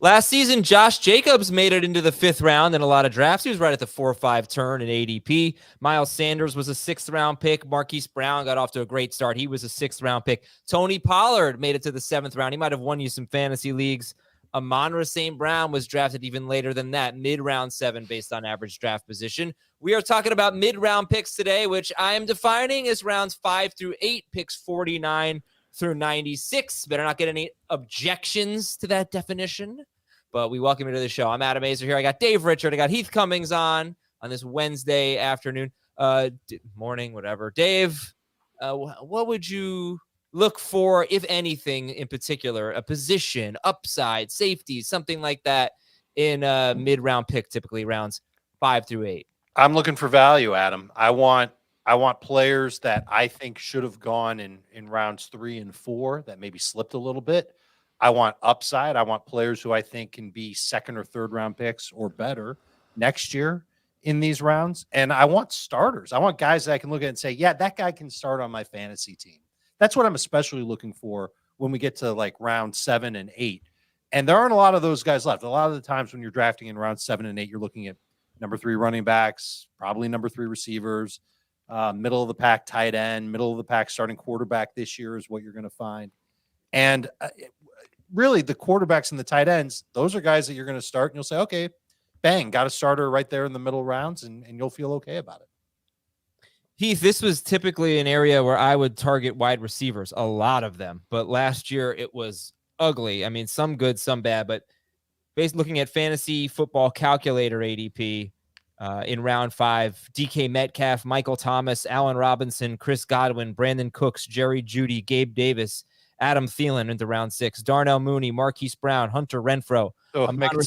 Last season, Josh Jacobs made it into the 5th round in a lot of drafts. He was right at the 4-5 turn in ADP. Miles Sanders was a 6th-round pick. Marquise Brown got off to a great start. He was a 6th-round pick. Tony Pollard made it to the 7th round. He might have won you some fantasy leagues. Amon-Ra St. Brown was drafted even later than that, mid-round 7 based on average draft position. We are talking about mid-round picks today, which I am defining as rounds 5 through 8, picks 49 through 96. Better not get any objections to that definition. But we welcome you to the show. I'm Adam Azer here. I got Dave Richard. I got Heath Cummings on this Wednesday afternoon, morning, whatever. Dave, what would you look for, if anything in particular, a position, upside, safety, something like that in a mid-round pick, typically rounds 5 through 8? I'm looking for value, Adam. I want players that I think should have gone in rounds 3 and 4 that maybe slipped a little bit. I want upside. I want players who I think can be 2nd or 3rd round picks or better next year in these rounds. And I want starters. I want guys that I can look at and say, yeah, that guy can start on my fantasy team. That's what I'm especially looking for when we get to like round 7 and 8. And there aren't a lot of those guys left. A lot of the times when you're drafting in round 7 and 8, you're looking at number 3 running backs, probably number 3 receivers, middle of the pack tight end, middle of the pack starting quarterback this year is what you're going to find. And really, the quarterbacks and the tight ends, those are guys that you're going to start, and you'll say, okay, bang, got a starter right there in the middle rounds, and you'll feel okay about it. Heath, this was typically an area where I would target wide receivers, a lot of them. But last year, it was ugly. I mean, some good, some bad. But based looking at fantasy football calculator ADP in round 5, DK Metcalf, Michael Thomas, Allen Robinson, Chris Godwin, Brandon Cooks, Jerry Jeudy, Gabe Davis, Adam Thielen into round 6, Darnell Mooney, Marquise Brown, Hunter Renfrow. Oh, make it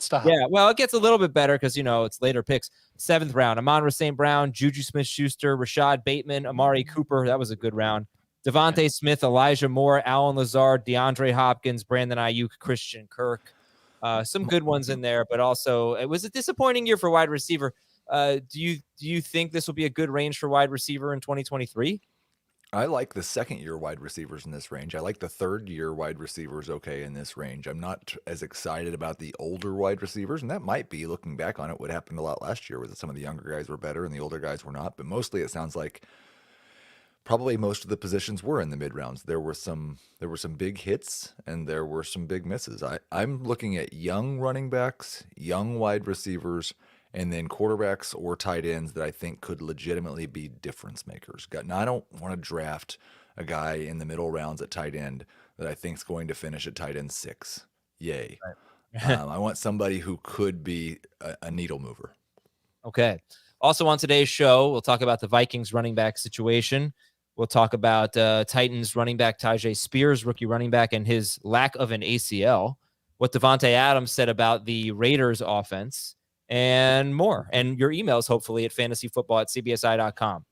stop. Yeah, well, it gets a little bit better because, it's later picks. 7th round, Amon-Ra St. Brown, Juju Smith-Schuster, Rachaad Bateman, Amari Cooper. That was a good round. Devontae Smith, Elijah Moore, Allen Lazard, DeAndre Hopkins, Brandon Ayuk, Christian Kirk. Some good ones in there, but also it was a disappointing year for wide receiver. Do you think this will be a good range for wide receiver in 2023? I like the 2nd-year wide receivers in this range. I like the 3rd-year wide receivers okay in this range. I'm not as excited about the older wide receivers, and that might be, looking back on it, what happened a lot last year was that some of the younger guys were better and the older guys were not. But mostly it sounds like probably most of the positions were in the mid-rounds. There were some big hits and there were some big misses. I'm looking at young running backs, young wide receivers, and then quarterbacks or tight ends that I think could legitimately be difference makers. Now, I don't want to draft a guy in the middle rounds at tight end that I think is going to finish at tight end 6. Yay. Right. I want somebody who could be a needle mover. Okay. Also on today's show, we'll talk about the Vikings running back situation. We'll talk about Titans running back Tyjae Spears, rookie running back, and his lack of an ACL. What Davante Adams said about the Raiders offense. And more. And your emails, hopefully, at fantasyfootball@cbsi.com.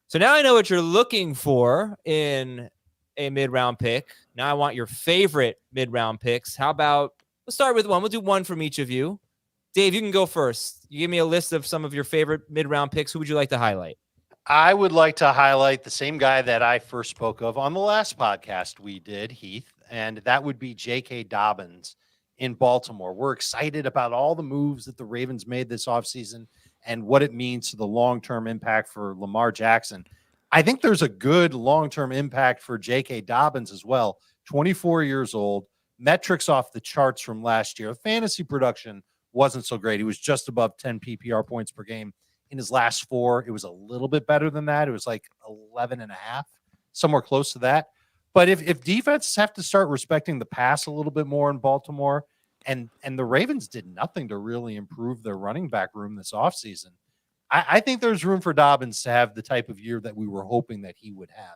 So now I know what you're looking for in a mid-round pick. Now I want your favorite mid-round picks. How about, let's start with one. We'll do one from each of you. Dave, you can go first. You give me a list of some of your favorite mid-round picks. Who would you like to highlight? I would like to highlight the same guy that I first spoke of on the last podcast we did, Heath, and that would be J.K. Dobbins in Baltimore. We're excited about all the moves that the Ravens made this offseason and what it means to the long-term impact for Lamar Jackson. I think there's a good long-term impact for J.K. Dobbins as well. 24 years old, metrics off the charts from last year. Fantasy production wasn't so great. He was just above 10 PPR points per game. In his last 4, it was a little bit better than that. It was like 11 and a half, somewhere close to that. But if defenses have to start respecting the pass a little bit more in Baltimore, and the Ravens did nothing to really improve their running back room this offseason, I think there's room for Dobbins to have the type of year that we were hoping that he would have.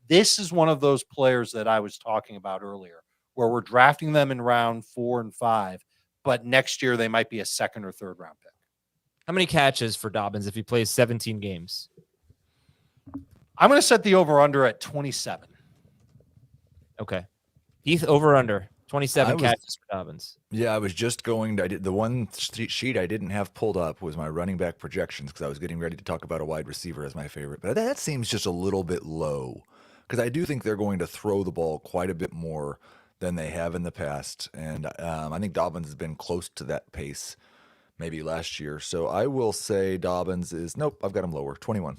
This is one of those players that I was talking about earlier, where we're drafting them in round 4 and 5, but next year they might be a 2nd or 3rd round pick. How many catches for Dobbins if he plays 17 games? I'm going to set the over-under at 27. Okay. Heath, over-under. 27 catches for Dobbins. Yeah, I was just going to, the one sheet I didn't have pulled up was my running back projections because I was getting ready to talk about a wide receiver as my favorite. But that seems just a little bit low because I do think they're going to throw the ball quite a bit more than they have in the past. And I think Dobbins has been close to that pace maybe last year. So I will say Dobbins is, nope, I've got him lower, 21.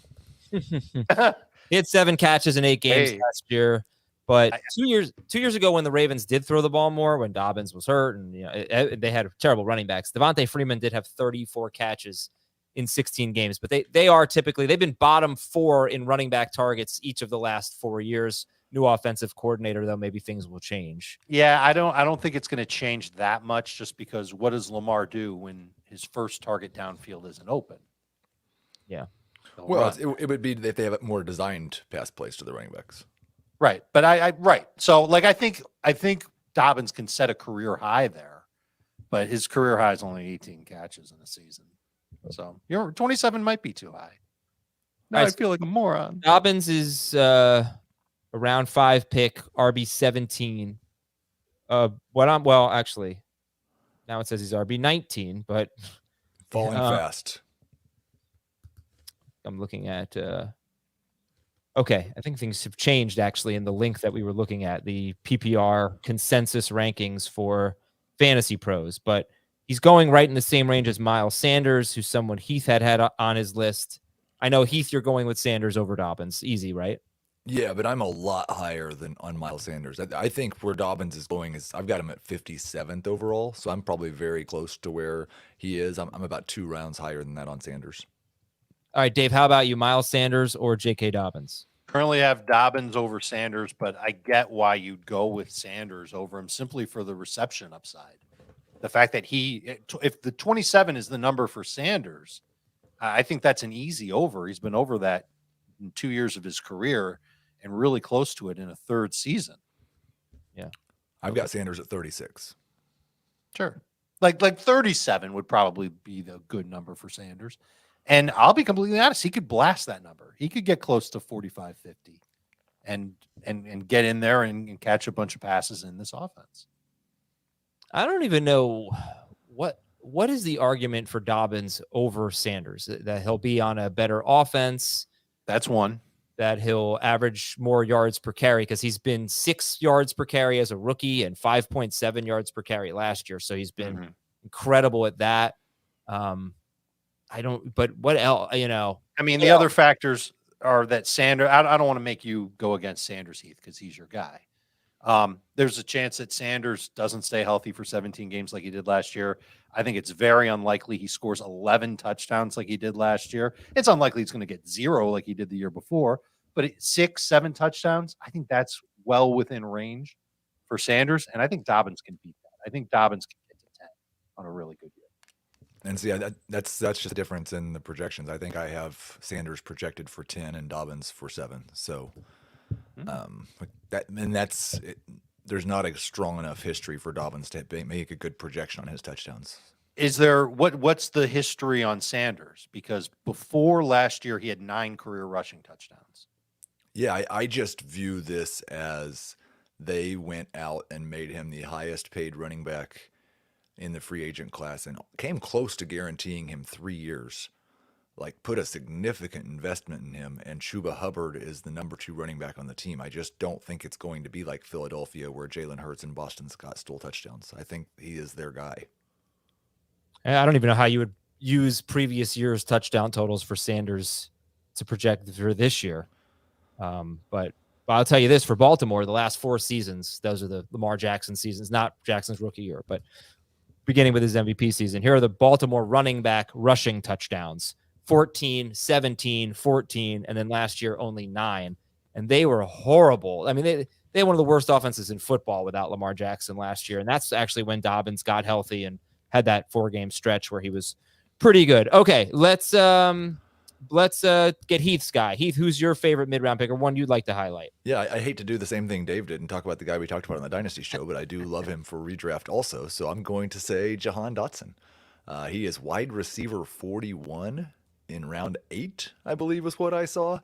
He had 7 catches in 8 games Hey. last year. But 2 years ago, when the Ravens did throw the ball more, when Dobbins was hurt, and they had terrible running backs, Devontae Freeman did have 34 catches in 16 games. But they are typically, they've been bottom 4 in running back targets each of the last 4 years. New offensive coordinator, though, maybe things will change. Yeah, I don't think it's going to change that much, just because what does Lamar do when his first target downfield isn't open? Yeah. Well, it would be if they have more designed pass plays to the running backs. Right. But right. So like, I think Dobbins can set a career high there, but his career high is only 18 catches in a season. So 27 might be too high. No, I feel like a moron. Dobbins is a round 5 pick, RB 17. Actually, now it says he's RB 19, but falling fast. I'm looking at okay, I think things have changed actually in the link that we were looking at, the PPR consensus rankings for Fantasy Pros, but he's going right in the same range as Miles Sanders, who's someone Heath had on his list. I know, Heath, you're going with Sanders over Dobbins. Easy, right? Yeah, but I'm a lot higher than on Miles Sanders. I think where Dobbins is going is I've got him at 57th overall, so I'm probably very close to where he is. I'm about 2 rounds higher than that on Sanders. All right, Dave, how about you, Miles Sanders or J.K. Dobbins? Currently have Dobbins over Sanders, but I get why you'd go with Sanders over him, simply for the reception upside. The fact that if the 27 is the number for Sanders, I think that's an easy over. He's been over that in 2 years of his career and really close to it in a third season. Yeah. I've got Sanders at 36. Sure. Like 37 would probably be the good number for Sanders. And I'll be completely honest, he could blast that number. He could get close to 45, 50 and get in there and catch a bunch of passes in this offense. I don't even know what is the argument for Dobbins over Sanders, that he'll be on a better offense. That's one. That he'll average more yards per carry, because he's been 6 yards per carry as a rookie and 5.7 yards per carry last year. So he's been incredible at that. But what else, I mean, the other factors are that Sanders, I don't want to make you go against Sanders, Heath, because he's your guy. There's a chance that Sanders doesn't stay healthy for 17 games like he did last year. I think it's very unlikely he scores 11 touchdowns like he did last year. It's unlikely he's going to get 0 like he did the year before, but 6, 7 touchdowns, I think that's well within range for Sanders. And I think Dobbins can beat that. I think Dobbins can get to 10 on a really good year. And see, that's just a difference in the projections. I think I have Sanders projected for 10 and Dobbins for 7. So there's not a strong enough history for Dobbins to make a good projection on his touchdowns. Is there what's the history on Sanders? Because before last year, he had 9 career rushing touchdowns. Yeah, I just view this as they went out and made him the highest paid running back in the free agent class and came close to guaranteeing him 3 years. Like, put a significant investment in him, and Chuba Hubbard is the number 2 running back on the team. I just don't think it's going to be like Philadelphia, where Jalen Hurts and Boston Scott stole touchdowns. I think he is their guy. I don't even know how you would use previous year's touchdown totals for Sanders to project for this year. But I'll tell you this, for Baltimore, the last 4 seasons, those are the Lamar Jackson seasons, not Jackson's rookie year, but beginning with his MVP season. Here are the Baltimore running back rushing touchdowns: 14, 17, 14, and then last year only 9. And they were horrible. I mean, they had one of the worst offenses in football without Lamar Jackson last year. And that's actually when Dobbins got healthy and had that 4-game stretch where he was pretty good. Okay, let's get Heath's guy. Heath, who's your favorite mid-round pick, or one you'd like to highlight? Yeah, I hate to do the same thing Dave did and talk about the guy we talked about on the Dynasty show, but I do love him for redraft also. So I'm going to say Jahan Dotson. He is wide receiver 41 in round 8, I believe was what I saw.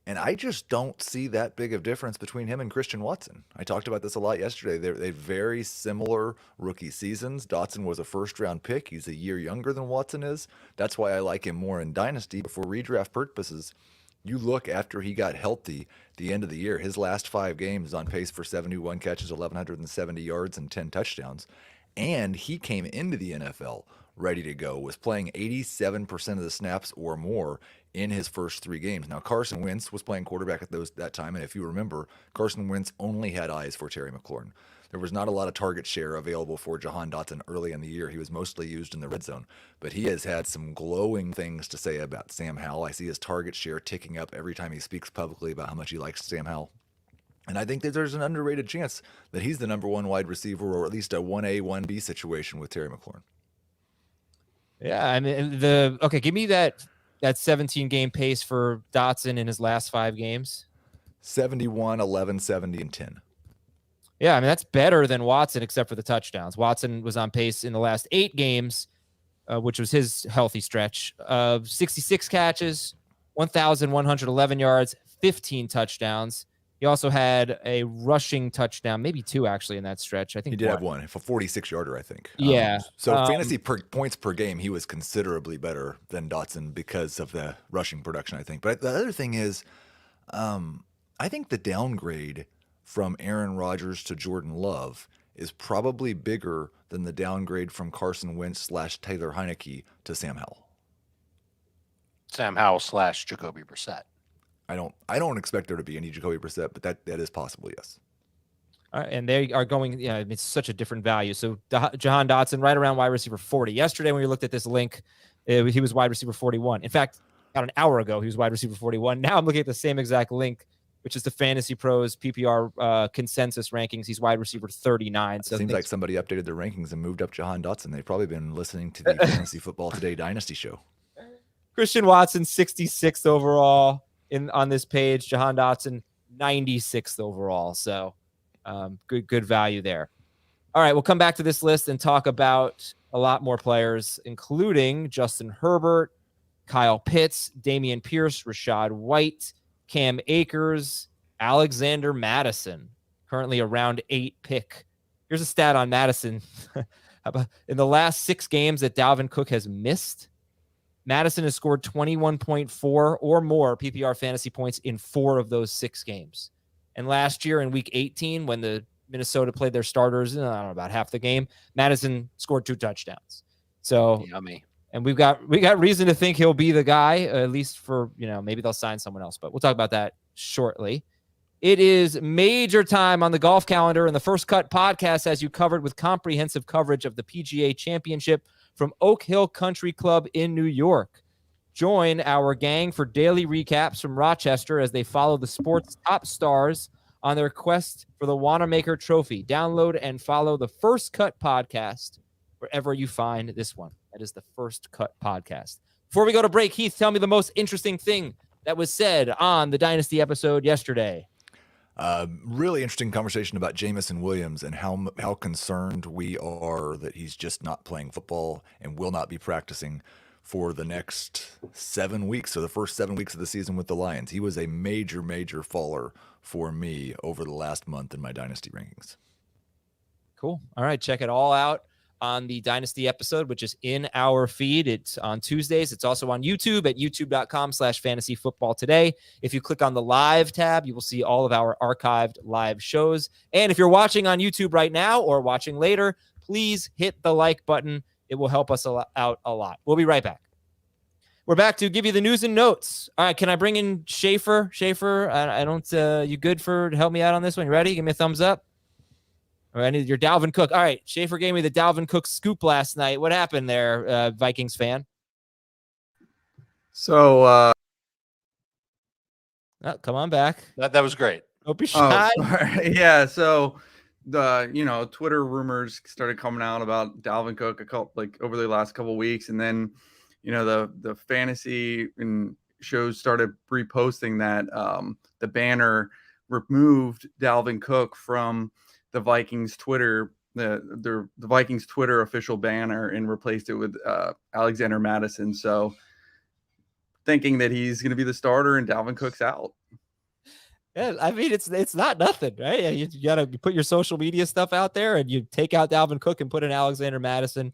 And I just don't see that big of difference between him and Christian Watson. I talked about this a lot yesterday. They very similar rookie seasons. Dotson was a first-round pick. He's a year younger than Watson is. That's why I like him more in Dynasty. But for redraft purposes, you look after he got healthy the end of the year, his last 5 games on pace for 71 catches, 1,170 yards, and 10 touchdowns. And he came into the NFL ready to go, was playing 87% of the snaps or more in his first 3 games. Now, Carson Wentz was playing quarterback at that time, and if you remember, Carson Wentz only had eyes for Terry McLaurin. There was not a lot of target share available for Jahan Dotson early in the year. He was mostly used in the red zone, but he has had some glowing things to say about Sam Howell. I see his target share ticking up every time he speaks publicly about how much he likes Sam Howell. And I think that there's an underrated chance that he's the number 1 wide receiver, or at least a 1A, 1B situation with Terry McLaurin. Yeah, I mean, give me that 17 game pace for Dotson in his last 5 games. 71, 11, 70, and 10. Yeah, I mean, that's better than Watson, except for the touchdowns. Watson was on pace in the last 8 games, which was his healthy stretch, of 66 catches, 1,111 yards, 15 touchdowns. He also had a rushing touchdown, maybe 2 actually in that stretch. I think he did have 1, a 46-yarder, I think. Yeah. So fantasy points per game, he was considerably better than Dotson because of the rushing production, I think. But the other thing is, I think the downgrade from Aaron Rodgers to Jordan Love is probably bigger than the downgrade from Carson Wentz / Taylor Heineke to Sam Howell. Sam Howell / Jacoby Brissett. I don't expect there to be any Jacoby Brissett, but that is possible, yes. All right, and they are going, it's such a different value. So Jahan Dotson right around wide receiver 40. Yesterday when we looked at this link, he was wide receiver 41. In fact, about an hour ago, he was wide receiver 41. Now I'm looking at the same exact link, which is the Fantasy Pros PPR consensus rankings. He's wide receiver 39. So it seems like somebody updated their rankings and moved up Jahan Dotson. They've probably been listening to the Fantasy Football Today Dynasty show. Christian Watson, 66th overall on this page. Jahan Dotson, 96th overall. So good value there. All right, we'll come back to this list and talk about a lot more players, including Justin Herbert, Kyle Pitts, Dameon Pierce, Rachaad White, Cam Akers, Alexander Madison, currently a round 8 pick. Here's a stat on Madison. In the last 6 games that Dalvin Cook has missed, Madison has scored 21.4 or more PPR fantasy points in 4 of those 6 games. And last year in week 18, when the Minnesota played their starters, I don't know, about half the game, Madison scored 2 touchdowns. So yummy. And we got reason to think he'll be the guy, at least for, maybe they'll sign someone else, but we'll talk about that shortly. It is major time on the golf calendar, and the First Cut podcast has you covered with comprehensive coverage of the PGA Championship from Oak Hill Country Club in New York. Join our gang for daily recaps from Rochester as they follow the sport's top stars on their quest for the Wanamaker Trophy. Download and follow the First Cut podcast wherever you find this one. That is the First Cut podcast. Before we go to break, Heath, tell me the most interesting thing that was said on the Dynasty episode yesterday. Really interesting conversation about Jamison Williams and how concerned we are that he's just not playing football and will not be practicing for the next 7 weeks. So the first 7 weeks of the season with the Lions. He was a major, major faller for me over the last month in my Dynasty rankings. Cool. All right. Check it all out on the Dynasty episode, which is in our feed. It's on Tuesdays. It's also on YouTube at youtube.com/fantasyfootballtoday. If you click on the live tab, you will see all of our archived live shows. And if you're watching on YouTube right now or watching later, please hit the like button. It will help us out a lot. We'll be right back. We're back to give you the news and notes. All right. Can I bring in Schaefer? Schaefer, I don't, you good to help me out on this one? You ready? Give me a thumbs up. All right, I need your Dalvin Cook. All right, Schaefer gave me the Dalvin Cook scoop last night. What happened there, Vikings fan? So, come on back. That was great. Don't be shy. Yeah. So the Twitter rumors started coming out about Dalvin Cook over the last couple of weeks, and then the fantasy and shows started reposting that the banner removed Dalvin Cook from the Vikings Twitter, the Vikings Twitter official banner, and replaced it with Alexander Madison. So thinking that he's going to be the starter and Dalvin Cook's out. Yeah, I mean, it's not nothing, right? You got to put your social media stuff out there, and you take out Dalvin Cook and put in Alexander Madison.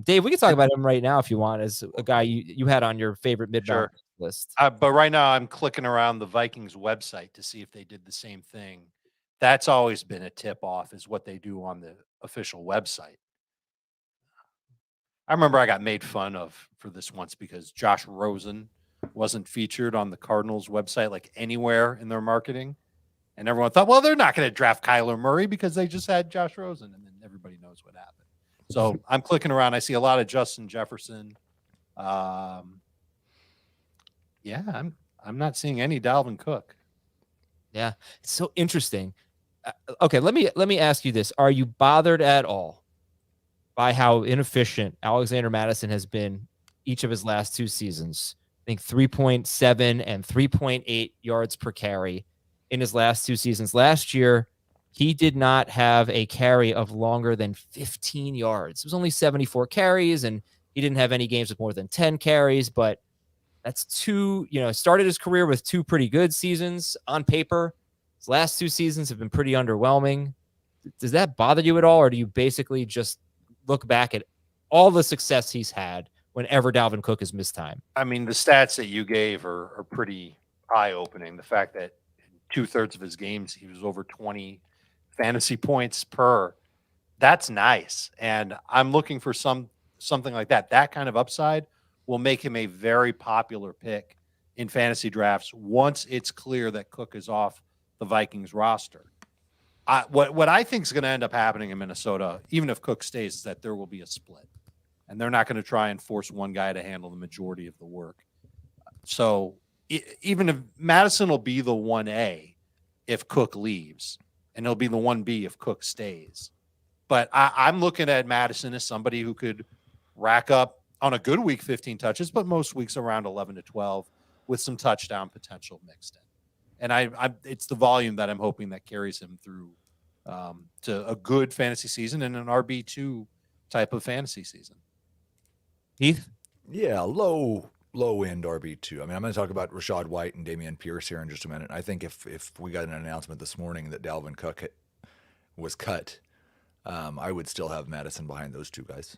Dave, we can talk about him right now if you want, as a guy you had on your favorite mid-round. Sure. list. But right now I'm clicking around the Vikings website to see if they did the same thing. That's always been a tip off, is what they do on the official website. I remember I got made fun of for this once because Josh Rosen wasn't featured on the Cardinals website, like anywhere in their marketing. And everyone thought, well, they're not going to draft Kyler Murray because they just had Josh Rosen. And then everybody knows what happened. So I'm clicking around. I see a lot of Justin Jefferson. Yeah, I'm not seeing any Dalvin Cook. Yeah, it's so interesting. Okay, let me ask you this: are you bothered at all by how inefficient Alexander Mattison has been each of his last two seasons? I think 3.7 and 3.8 yards per carry in his last two seasons. Last year, he did not have a carry of longer than 15 yards. It was only 74 carries, and he didn't have any games with more than 10 carries, but that's two, started his career with two pretty good seasons on paper. His last two seasons have been pretty underwhelming. Does that bother you at all, or do you basically just look back at all the success he's had whenever Dalvin Cook has missed time? I mean, the stats that you gave are pretty eye-opening. The fact that in 2/3 of his games, he was over 20 fantasy points per. That's nice. And I'm looking for something like that. That kind of upside will make him a very popular pick in fantasy drafts once it's clear that Cook is off the Vikings roster. What I think is going to end up happening in Minnesota, even if Cook stays, is that there will be a split. And they're not going to try and force one guy to handle the majority of the work. So even if Madison will be the 1A if Cook leaves, and he'll be the 1B if Cook stays. But I'm looking at Madison as somebody who could rack up on a good week 15 touches, but most weeks around 11 to 12 with some touchdown potential mixed in. And it's the volume that I'm hoping that carries him through to a good fantasy season and an RB2 type of fantasy season. Heath? Yeah, low end RB2. I mean, I'm going to talk about Rachaad White and Dameon Pierce here in just a minute. I think if we got an announcement this morning that Dalvin Cook was cut, I would still have Madison behind those two guys.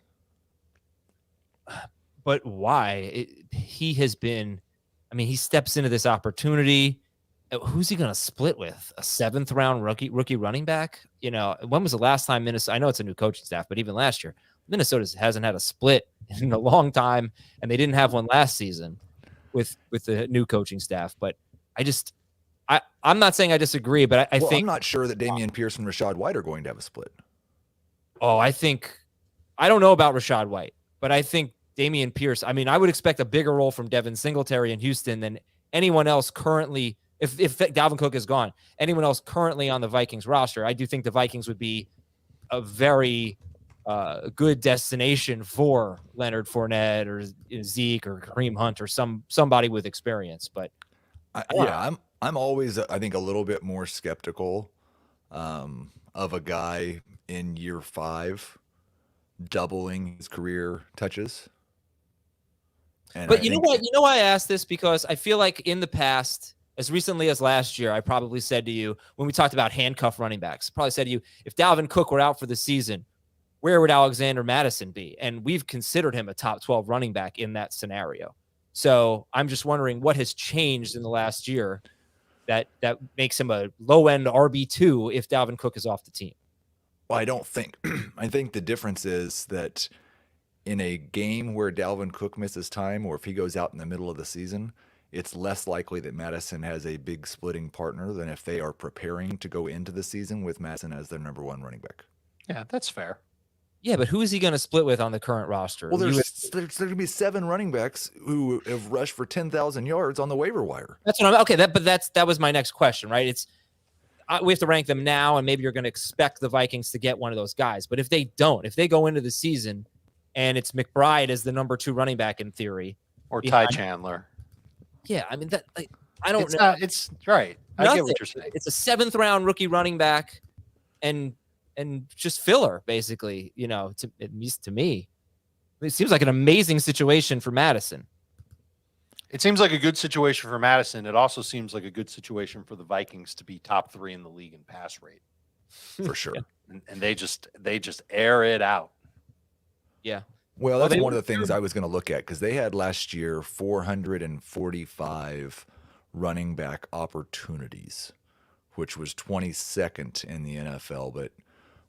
But why? He has been, he steps into this opportunity. Who's he going to split with? A 7th round rookie running back? When was the last time Minnesota? I know it's a new coaching staff, but even last year, Minnesota hasn't had a split in a long time, and they didn't have one last season with the new coaching staff. But I'm not saying I disagree, but I think I'm not sure that Dameon Pierce and Rachaad White are going to have a split. Oh, I don't know about Rachaad White, but I think Dameon Pierce. I would expect a bigger role from Devin Singletary in Houston than anyone else currently. If Dalvin Cook is gone, anyone else currently on the Vikings roster, I do think the Vikings would be a very good destination for Leonard Fournette or Zeke or Kareem Hunt or somebody with experience. But I'm always, I think, a little bit more skeptical of a guy in year 5 doubling his career touches. But you know what? You know why I asked this? Because I feel like in the past, as recently as last year, I probably said to you when we talked about handcuff running backs, probably said to you, if Dalvin Cook were out for the season, where would Alexander Mattison be? And we've considered him a top 12 running back in that scenario. So I'm just wondering what has changed in the last year that makes him a low-end RB2 if Dalvin Cook is off the team. Well, I think the difference is that in a game where Dalvin Cook misses time, or if he goes out in the middle of the season, it's less likely that Madison has a big splitting partner than if they are preparing to go into the season with Madison as their number 1 running back. Yeah, that's fair. Yeah, but who is he going to split with on the current roster? Well, there's going to be 7 running backs who have rushed for 10,000 yards on the waiver wire. That's what okay. That was my next question, right? We have to rank them now, and maybe you're going to expect the Vikings to get one of those guys. But if they don't, if they go into the season and it's McBride as the number 2 running back in theory, or Ty Chandler. Yeah, I don't know. It's right. I get what you're saying. It's a 7th round rookie running back, and just filler basically. At least to me, it seems like an amazing situation for Madison. It seems like a good situation for Madison. It also seems like a good situation for the Vikings to be top 3 in the league in pass rate, for sure. And they just air it out. Yeah. Well, that's one of the things I was going to look at because they had last year 445 running back opportunities, which was 22nd in the NFL, but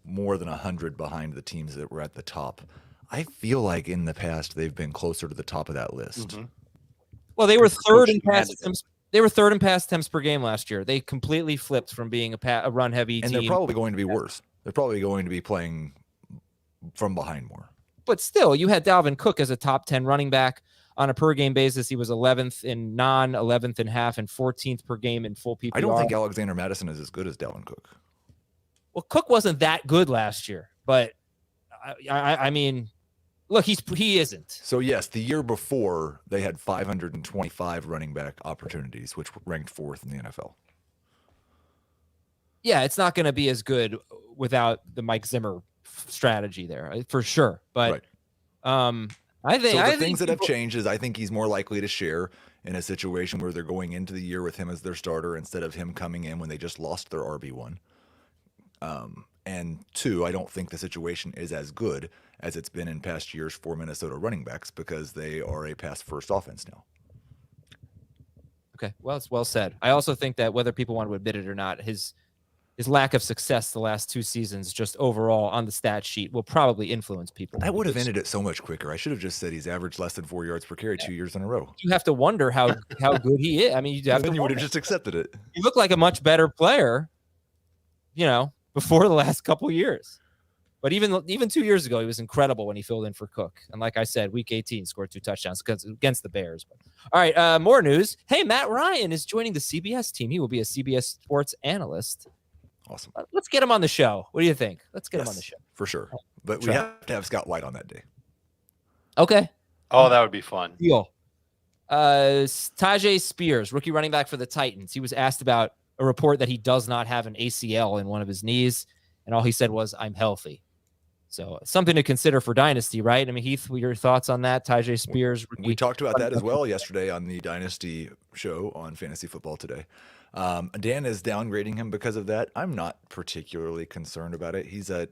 more than 100 behind the teams that were at the top. I feel like in the past they've been closer to the top of that list. Mm-hmm. Well, they were third in pass attempts. They were third in pass attempts per game last year. They completely flipped from being a run-heavy team. And they're probably going to be worse. They're probably going to be playing from behind more. But still, you had Dalvin Cook as a top 10 running back on a per-game basis. He was 11th in non, 11th in half, and 14th per game in full PPR. I don't think Alexander Mattison is as good as Dalvin Cook. Well, Cook wasn't that good last year, but I mean, look, he isn't. So yes, the year before they had 525 running back opportunities, which ranked 4th in the NFL. Yeah, it's not going to be as good without the Mike Zimmer strategy there, for sure. But right. I think the things that have changed is I think he's more likely to share in a situation where they're going into the year with him as their starter instead of him coming in when they just lost their RB1. And 2, I don't think the situation is as good as it's been in past years for Minnesota running backs because they are a pass-first offense now. Okay, well, it's well said. I also think that whether people want to admit it or not, his lack of success the last 2 seasons, just overall on the stat sheet, will probably influence people. That would have ended it so much quicker. I should have just said he's averaged less than 4 yards per carry 2 years in a row. You have to wonder how good he is. I mean, you would have just accepted it. He looked like a much better player, before the last couple years. But even 2 years ago, he was incredible when he filled in for Cook. And like I said, week 18, scored 2 touchdowns against the Bears. But, all right, more news. Hey, Matt Ryan is joining the CBS team. He will be a CBS Sports analyst. Awesome. Let's get him on the show. What do you think? Let's get him on the show. For sure. But we have to have Scott White on that day. Okay. Oh, that would be fun. Deal. Tajay Spears, rookie running back for the Titans. He was asked about a report that he does not have an ACL in one of his knees, and all he said was, "I'm healthy." So something to consider for Dynasty, right? I mean, Heath, your thoughts on that? Tajay Spears. We talked about that as well yesterday on the Dynasty show on Fantasy Football Today. Dan is downgrading him because of that. I'm not particularly concerned about it. He's a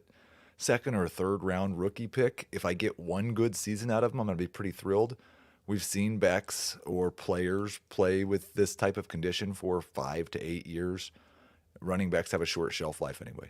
2nd or 3rd round rookie pick. If I get one good season out of him, I'm going to be pretty thrilled. We've seen backs or players play with this type of condition for 5 to 8 years. Running backs have a short shelf life anyway.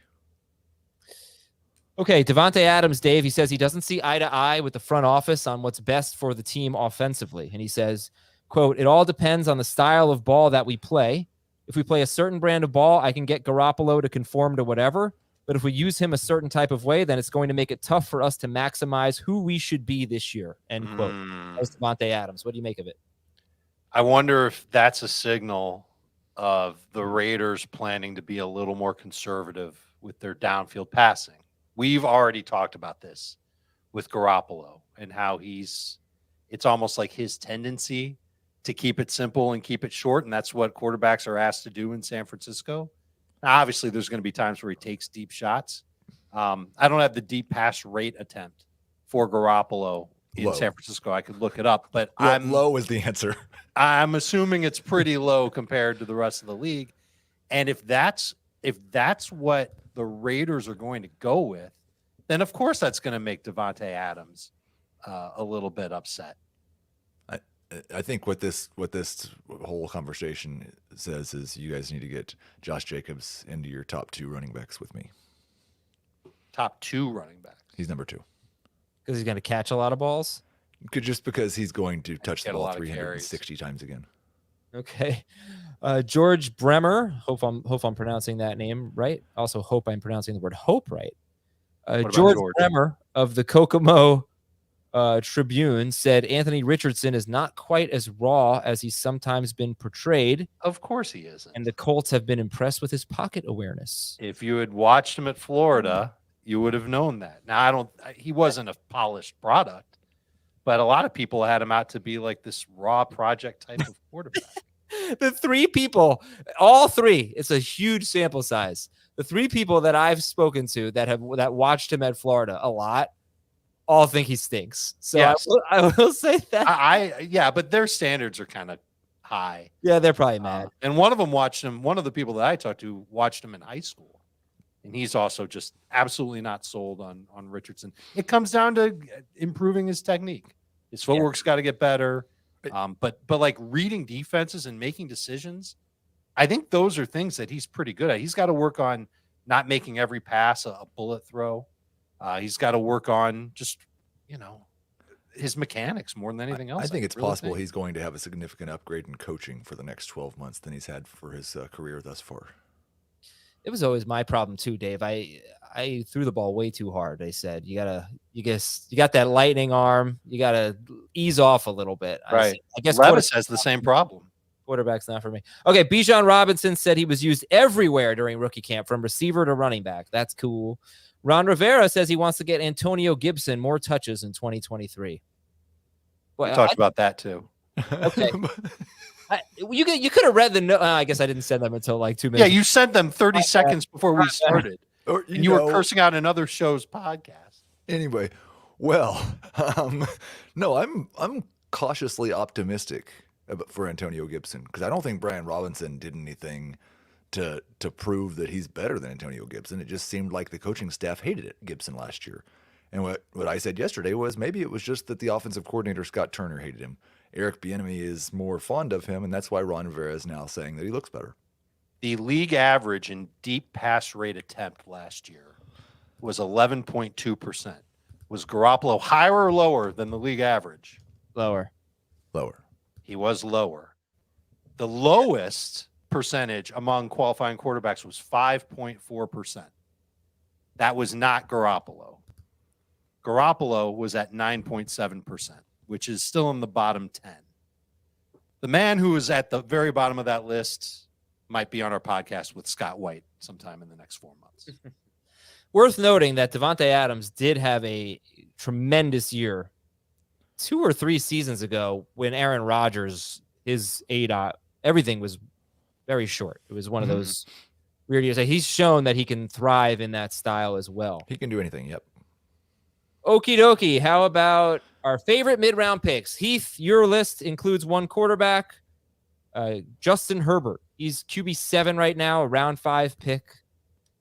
Okay, Davante Adams, Dave, he says he doesn't see eye to eye with the front office on what's best for the team offensively. And he says, quote, "It all depends on the style of ball that we play. If we play a certain brand of ball, I can get Garoppolo to conform to whatever. But if we use him a certain type of way, then it's going to make it tough for us to maximize who we should be this year." End quote. That's Davante Adams. What do you make of it? I wonder if that's a signal of the Raiders planning to be a little more conservative with their downfield passing. We've already talked about this with Garoppolo and how it's almost like his tendency to keep it simple and keep it short. And that's what quarterbacks are asked to do in San Francisco. Now, obviously, there's going to be times where he takes deep shots. I don't have the deep pass rate attempt for Garoppolo in San Francisco. I could look it up, but low is the answer. I'm assuming it's pretty low compared to the rest of the league. And if that's what the Raiders are going to go with, then of course that's going to make Davante Adams a little bit upset. I think what this whole conversation says is you guys need to get Josh Jacobs into your top 2 running backs with me. Top 2 running backs. He's number 2. Because he's going to catch a lot of balls? Just because he's going to touch the ball 360 times again. Okay. George Bremer, hope I'm pronouncing that name right. Also hope I'm pronouncing the word hope right. George Bremer of the Kokomo Tribune said Anthony Richardson is not quite as raw as he's sometimes been portrayed. Of course he isn't. And the Colts have been impressed with his pocket awareness. If you had watched him at Florida, you would have known that. Now, he wasn't a polished product, but a lot of people had him out to be like this raw project type of quarterback. The 3 people, all 3, it's a huge sample size. The 3 people that I've spoken to that watched him at Florida a lot, all think he stinks. So yes. I will say that. Yeah, but their standards are kind of high. Yeah, they're probably mad. And one of them watched him. One of the people that I talked to watched him in high school And he's also just absolutely not sold on Richardson. It comes down to improving his technique. His footwork's got to get better. But like reading defenses and making decisions, I think those are things that he's pretty good at. He's got to work on not making every pass a bullet throw. He's got to work on just, his mechanics more than anything else. I think it's possible he's going to have a significant upgrade in coaching for the next 12 months than he's had for his career thus far. It was always my problem too, Dave. I threw the ball way too hard. They said you got that lightning arm. You gotta ease off a little bit. Right. I guess Levis has the same problem. Quarterback's not for me. Okay, Bijan Robinson said he was used everywhere during rookie camp, from receiver to running back. That's cool. Ron Rivera says he wants to get Antonio Gibson more touches in 2023. Well, we talked about that too. Okay. You could have read the note. I guess I didn't send them until like 2 minutes. Yeah, you sent them 30 seconds before we started. And you were cursing out another show's podcast. Anyway, well, no, I'm cautiously optimistic for Antonio Gibson, because I don't think Brian Robinson did anything to prove that he's better than Antonio Gibson. It just seemed like the coaching staff hated Gibson last year. And what I said yesterday was maybe it was just that the offensive coordinator, Scott Turner, hated him. Eric Bieniemy is more fond of him, and that's why Ron Rivera is now saying that he looks better. The league average in deep pass rate attempt last year was 11.2%. Was Garoppolo higher or lower than the league average? Lower. He was lower. The lowest percentage among qualifying quarterbacks was 5.4%. That was not Garoppolo. Garoppolo was at 9.7%, which is still in the bottom 10. The man who is at the very bottom of that list might be on our podcast with Scott White sometime in the next 4 months. Worth noting that Davante Adams did have a tremendous year 2 or 3 seasons ago when Aaron Rodgers, his ADOT, everything was very short. It was one of those weird years. He's shown that he can thrive in that style as well. He can do anything, yep. Okie dokie. How about our favorite mid-round picks? Heath, your list includes one quarterback, Justin Herbert. He's QB7 right now, a round 5 pick.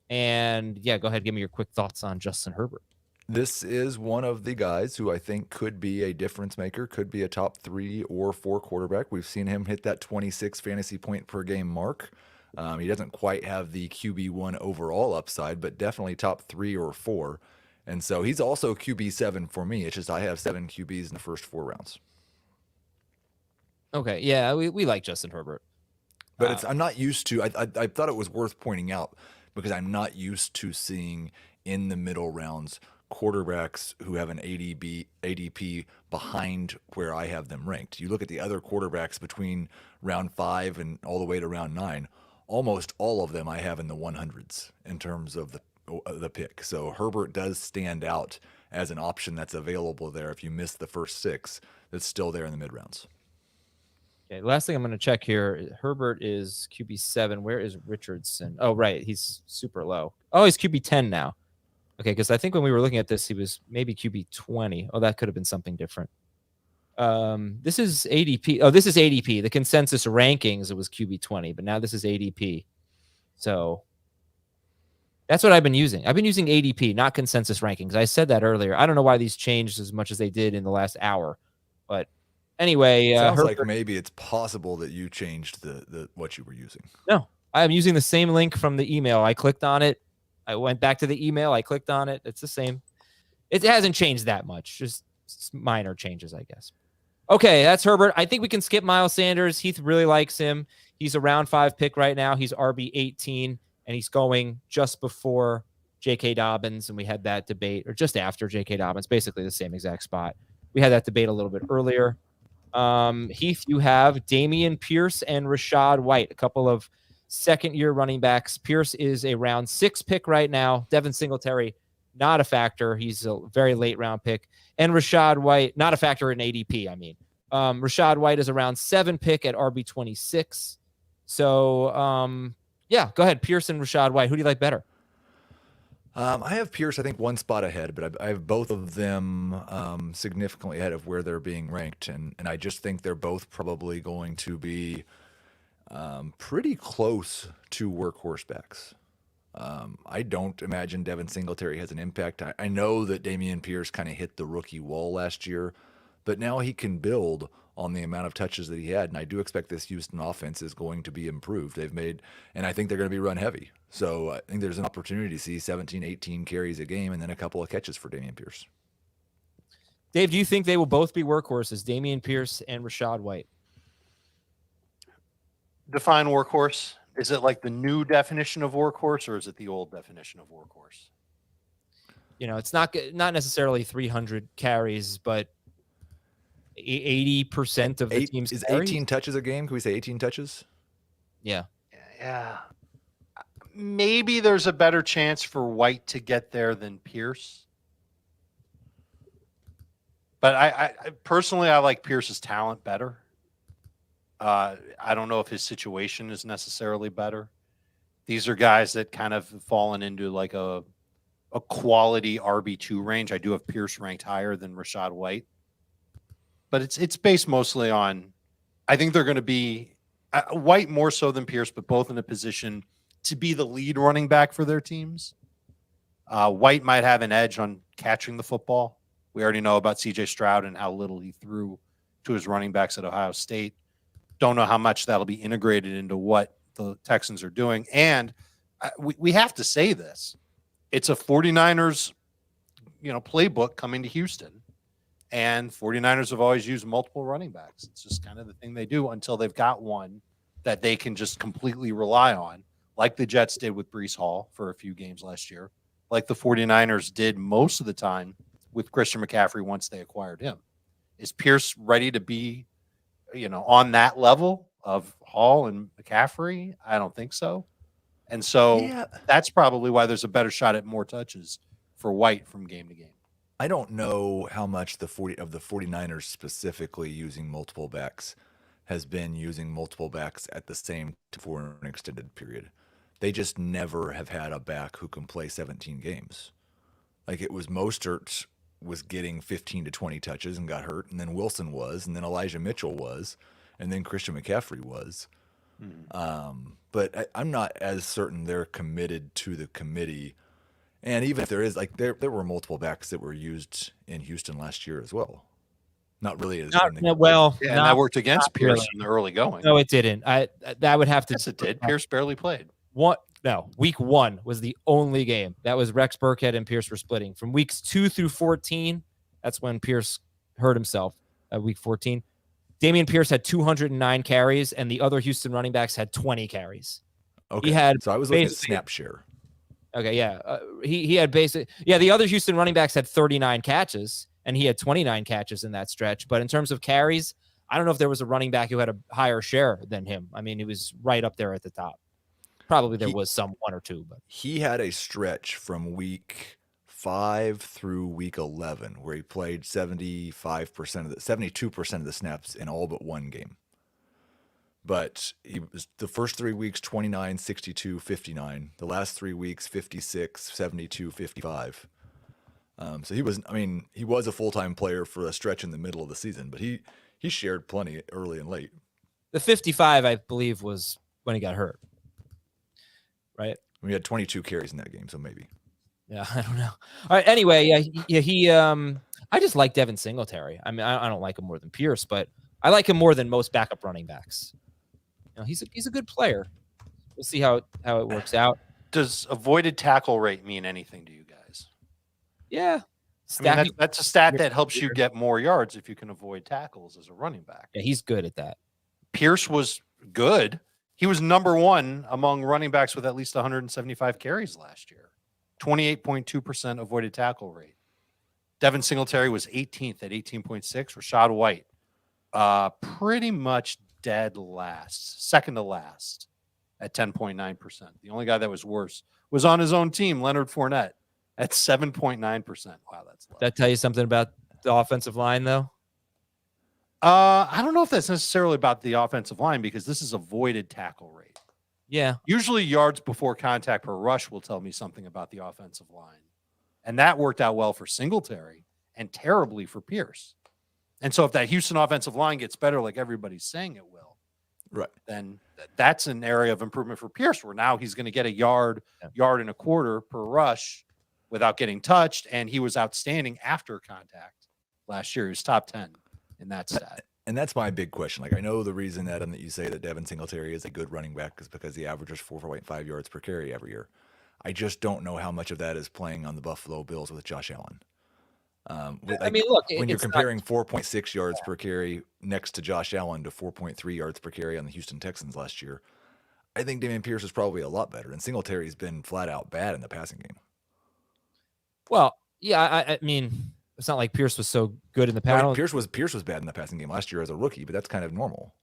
And yeah, go ahead. Give me your quick thoughts on Justin Herbert. This is one of the guys who I think could be a difference maker, could be a top 3 or 4 quarterback. We've seen him hit that 26 fantasy point per game mark. He doesn't quite have the QB1 overall upside, but definitely top 3 or 4. And so he's also QB7 for me. It's just I have 7 QBs in the first 4 rounds. Okay, yeah, we like Justin Herbert. But I'm not used to, I thought it was worth pointing out, because I'm not used to seeing in the middle rounds quarterbacks who have an ADP behind where I have them ranked. You look at the other quarterbacks between round 5 and all the way to round 9, almost all of them I have in the 100s in terms of the pick. So Herbert does stand out as an option that's available there if you miss the first 6, that's still there in the mid rounds. Okay, last thing I'm going to check here. Herbert is QB7. Where is Richardson? Oh, right. He's super low. Oh, he's QB10 now. Okay, because I think when we were looking at this, he was maybe QB20. Oh, that could have been something different. This is ADP. Oh, this is ADP. The consensus rankings, it was QB20, but now this is ADP. So that's what I've been using. I've been using ADP, not consensus rankings. I said that earlier. I don't know why these changed as much as they did in the last hour, but anyway, sounds Herbert, like maybe it's possible that you changed the what you were using. No, I'm using the same link from the email. I clicked on it. I went back to the email. I clicked on it. It's the same. It hasn't changed that much. Just minor changes, I guess. Okay, that's Herbert. I think we can skip Miles Sanders. Heath really likes him. He's a round 5 pick right now. He's RB 18, and he's going just before J.K. Dobbins, and we had that debate, or just after J.K. Dobbins, basically the same exact spot. We had that debate a little bit earlier. Heath, you have Dameon Pierce and Rachaad White, a couple of second-year running backs. Pierce is a round 6 pick right now. Devin Singletary, not a factor. He's a very late round pick. And Rachaad White, not a factor in ADP, I mean. Rachaad White is a round 7 pick at RB 26. So, yeah, go ahead. Pierce and Rachaad White. Who do you like better? I have Pierce, I think, 1 spot ahead, but I have both of them significantly ahead of where they're being ranked. And I just think they're both probably going to be pretty close to workhorse backs. I don't imagine Devin Singletary has an impact. I know that Dameon Pierce kind of hit the rookie wall last year, but now he can build on the amount of touches that he had. And I do expect this Houston offense is going to be improved. And I think they're going to be run heavy. So I think there's an opportunity to see 17, 18 carries a game and then a couple of catches for Dameon Pierce. Dave, do you think they will both be workhorses, Dameon Pierce and Rachaad White? Define workhorse. Is it like the new definition of workhorse, or is it the old definition of workhorse? It's not necessarily 300 carries, but 80% of the team's is carries? 18 touches a game? Can we say 18 touches? Yeah. Yeah. Maybe there's a better chance for White to get there than Pierce. But I personally, I like Pierce's talent better. I don't know if his situation is necessarily better. These are guys that kind of fallen into like a quality RB2 range. I do have Pierce ranked higher than Rachaad White. But it's based mostly on, I think they're going to be White more so than Pierce, but both in a position to be the lead running back for their teams. White might have an edge on catching the football. We already know about C.J. Stroud and how little he threw to his running backs at Ohio State. Don't know how much that'll be integrated into what the Texans are doing. And we have to say this. It's a 49ers, playbook coming to Houston. And 49ers have always used multiple running backs. It's just kind of the thing they do until they've got one that they can just completely rely on, like the Jets did with Breece Hall for a few games last year, like the 49ers did most of the time with Christian McCaffrey once they acquired him. Is Pierce ready to be, on that level of Hall and McCaffrey? I don't think so. And so that's probably why there's a better shot at more touches for White from game to game. I don't know how much the 49ers specifically using multiple backs has been using multiple backs at the same for an extended period. They just never have had a back who can play 17 games. Like it was Mostert was getting 15 to 20 touches and got hurt, and then Wilson was, and then Elijah Mitchell was, and then Christian McCaffrey was. But I'm not as certain they're committed to the committee. And even if there is, there were multiple backs that were used in Houston last year as well. Not really. And that worked against Pierce really in the early going. No, it didn't. That would have to. Yes, it did. Pierce barely played. Week 1 was the only game. That was Rex Burkhead and Pierce were splitting. From weeks 2 through 14, that's when Pierce hurt himself at week 14. Dameon Pierce had 209 carries, and the other Houston running backs had 20 carries. Okay. So I was looking at snap share. Okay, yeah. He had the other Houston running backs had 39 catches, and he had 29 catches in that stretch. But in terms of carries, I don't know if there was a running back who had a higher share than him. I mean, he was right up there at the top. Probably there was some one or two, but he had a stretch from week 5 through week 11 where he played 72% of the snaps in all but one game. But he was the first 3 weeks 29, 62, 59. The last 3 weeks 56, 72, 55. So he was a full-time player for a stretch in the middle of the season, but he shared plenty early and late. The 55, I believe, was when he got hurt. Right. We had 22 carries in that game, so maybe. Yeah, I don't know. All right. Anyway, he. I just like Devin Singletary. I mean, I don't like him more than Pierce, but I like him more than most backup running backs. He's a good player. We'll see how it works out. Does avoided tackle rate mean anything to you guys? Yeah. That's a stat that helps you get more yards if you can avoid tackles as a running back. Yeah, he's good at that. Pierce was good. He was number 1 among running backs with at least 175 carries last year. 28.2% avoided tackle rate. Devin Singletary was 18th at 18.6. Rachaad White, pretty much dead last, second to last at 10.9%. The only guy that was worse was on his own team, Leonard Fournette, at 7.9%. Wow, that's low. That tell you something about the offensive line, though? I don't know if that's necessarily about the offensive line because this is avoided tackle rate. Yeah. Usually yards before contact per rush will tell me something about the offensive line. And that worked out well for Singletary and terribly for Pierce. And so if that Houston offensive line gets better like everybody's saying it will, Right. then that's an area of improvement for Pierce, where now he's going to get a yard and a quarter per rush without getting touched. And he was outstanding after contact last year. He was top 10 in that stat. And that's my big question. Like, I know the reason, Adam, that you say that Devin Singletary is a good running back is because he averages 4.5 yards per carry every year. I just don't know how much of that is playing on the Buffalo Bills with Josh Allen. I mean, look, when you're comparing 4.6 yards per carry next to Josh Allen to 4.3 yards per carry on the Houston Texans last year, I think Dameon Pierce is probably a lot better. And Singletary's been flat out bad in the passing game. Well, yeah, I mean, it's not like Pierce was so good in the No, panel. Pierce was bad in the passing game last year as a rookie, but that's kind of normal.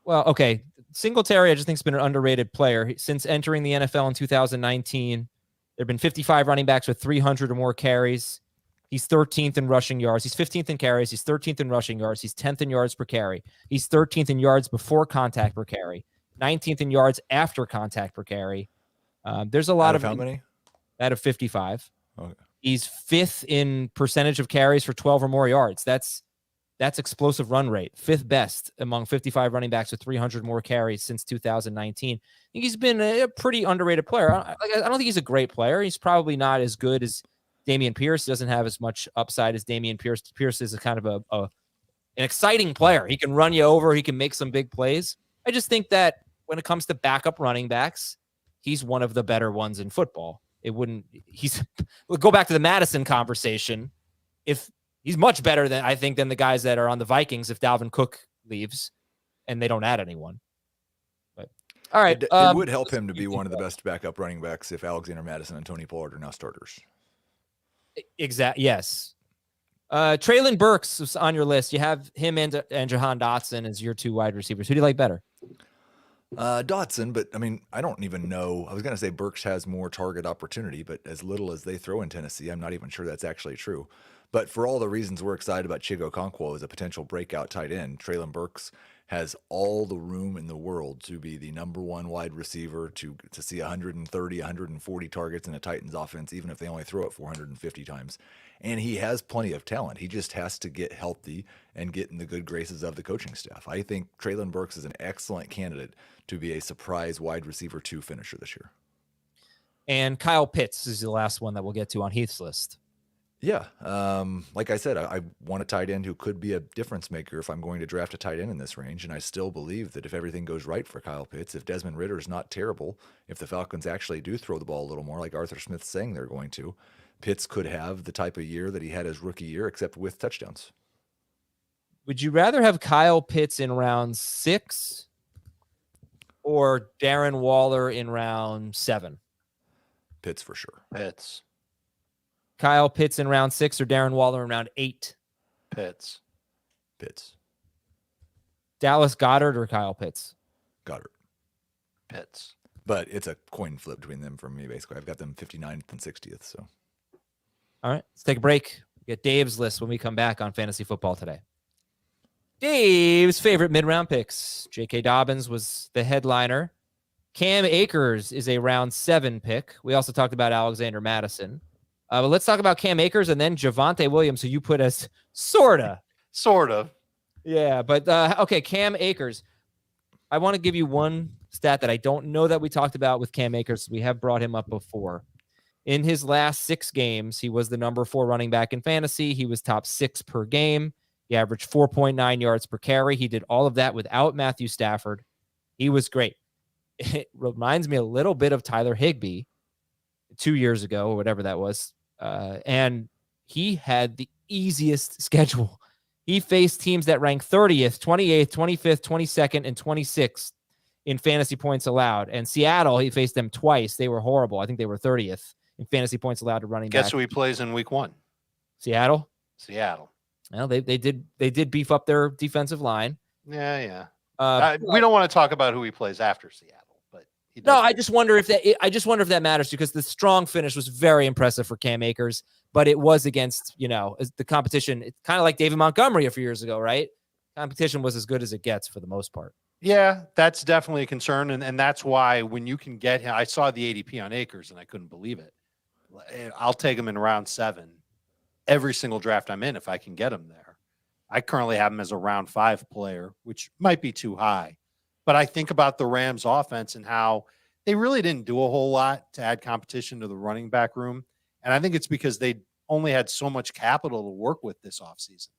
Well, okay. Singletary, I just think, has been an underrated player. Since entering the NFL in 2019, there have been 55 running backs with 300 or more carries. He's 13th in rushing yards. He's 15th in carries. He's 13th in rushing yards. He's 10th in yards per carry. He's 13th in yards before contact per carry. 19th in yards after contact per carry. There's a lot of how many? Out of 55. Okay. He's 5th in percentage of carries for 12 or more yards. That's explosive run rate. 5th best among 55 running backs with 300 more carries since 2019. I think he's been a pretty underrated player. I don't think he's a great player. He's probably not as good as Dameon Pierce. He doesn't have as much upside as Dameon Pierce. Pierce is a kind of an exciting player. He can run you over. He can make some big plays. I just think that when it comes to backup running backs, he's one of the better ones in football. We'll go back to the Madison conversation. If he's much better than the guys that are on the Vikings if Dalvin Cook leaves and they don't add anyone. But all right. It would help him to be one of the best backup running backs if Alexander Mattison and Tony Pollard are now starters. Exactly. Yes. Treylon Burks was on your list. You have him and Jahan Dotson as your 2 wide receivers. Who do you like better? Dotson, but I mean, I don't even know. I was going to say Burks has more target opportunity, but as little as they throw in Tennessee, I'm not even sure that's actually true. But for all the reasons we're excited about Chigo Okonkwo as a potential breakout tight end, Treylon Burks has all the room in the world to be the number 1 wide receiver, to see 130, 140 targets in a Titans offense, even if they only throw it 450 times. And he has plenty of talent. He just has to get healthy and get in the good graces of the coaching staff. I think Treylon Burks is an excellent candidate to be a surprise wide receiver 2 finisher this year. And Kyle Pitts is the last one that we'll get to on Heath's list. Yeah. Like I said, I want a tight end who could be a difference maker if I'm going to draft a tight end in this range. And I still believe that if everything goes right for Kyle Pitts, if Desmond Ridder is not terrible, if the Falcons actually do throw the ball a little more like Arthur Smith's saying they're going to, Pitts could have the type of year that he had his rookie year, except with touchdowns. Would you rather have Kyle Pitts in round 6 or Darren Waller in round 7? Pitts for sure. Pitts. Kyle Pitts in round 6 or Darren Waller in round 8? Pitts. Dallas Goedert or Kyle Pitts? Goddard. Pitts. But it's a coin flip between them for me, basically. I've got them 59th and 60th. So, all right, let's take a break. Get Dave's list when we come back on Fantasy Football Today. Dave's favorite mid-round picks. J.K. Dobbins was the headliner. Cam Akers is a round 7 pick. We also talked about Alexander Mattison. But let's talk about Cam Akers and then Javonte Williams, who you put as sort of. Yeah, but okay, Cam Akers. I want to give you one stat that I don't know that we talked about with Cam Akers. We have brought him up before. In his last 6 games, he was the number 4 running back in fantasy. He was top 6 per game. He averaged 4.9 yards per carry. He did all of that without Matthew Stafford. He was great. It reminds me a little bit of Tyler Higbee 2 years ago or whatever that was. And he had the easiest schedule. He faced teams that ranked 30th, 28th, 25th, 22nd, and 26th in fantasy points allowed. And Seattle, he faced them twice. They were horrible. I think they were 30th in fantasy points allowed to running back. Guess who he plays in week 1? Seattle. Well, they did beef up their defensive line. Yeah. We don't want to talk about who he plays after Seattle, but he does. No, I just wonder if that matters, because the strong finish was very impressive for Cam Akers, but it was against, the competition. It's kind of like David Montgomery a few years ago, right? Competition was as good as it gets for the most part. Yeah, that's definitely a concern. And that's why when you can get him, I saw the ADP on Akers and I couldn't believe it. I'll take him in round 7 every single draft I'm in if I can get him there. I currently have him as a round 5 player, which might be too high. But I think about the Rams offense and how they really didn't do a whole lot to add competition to the running back room. And I think it's because they only had so much capital to work with this offseason.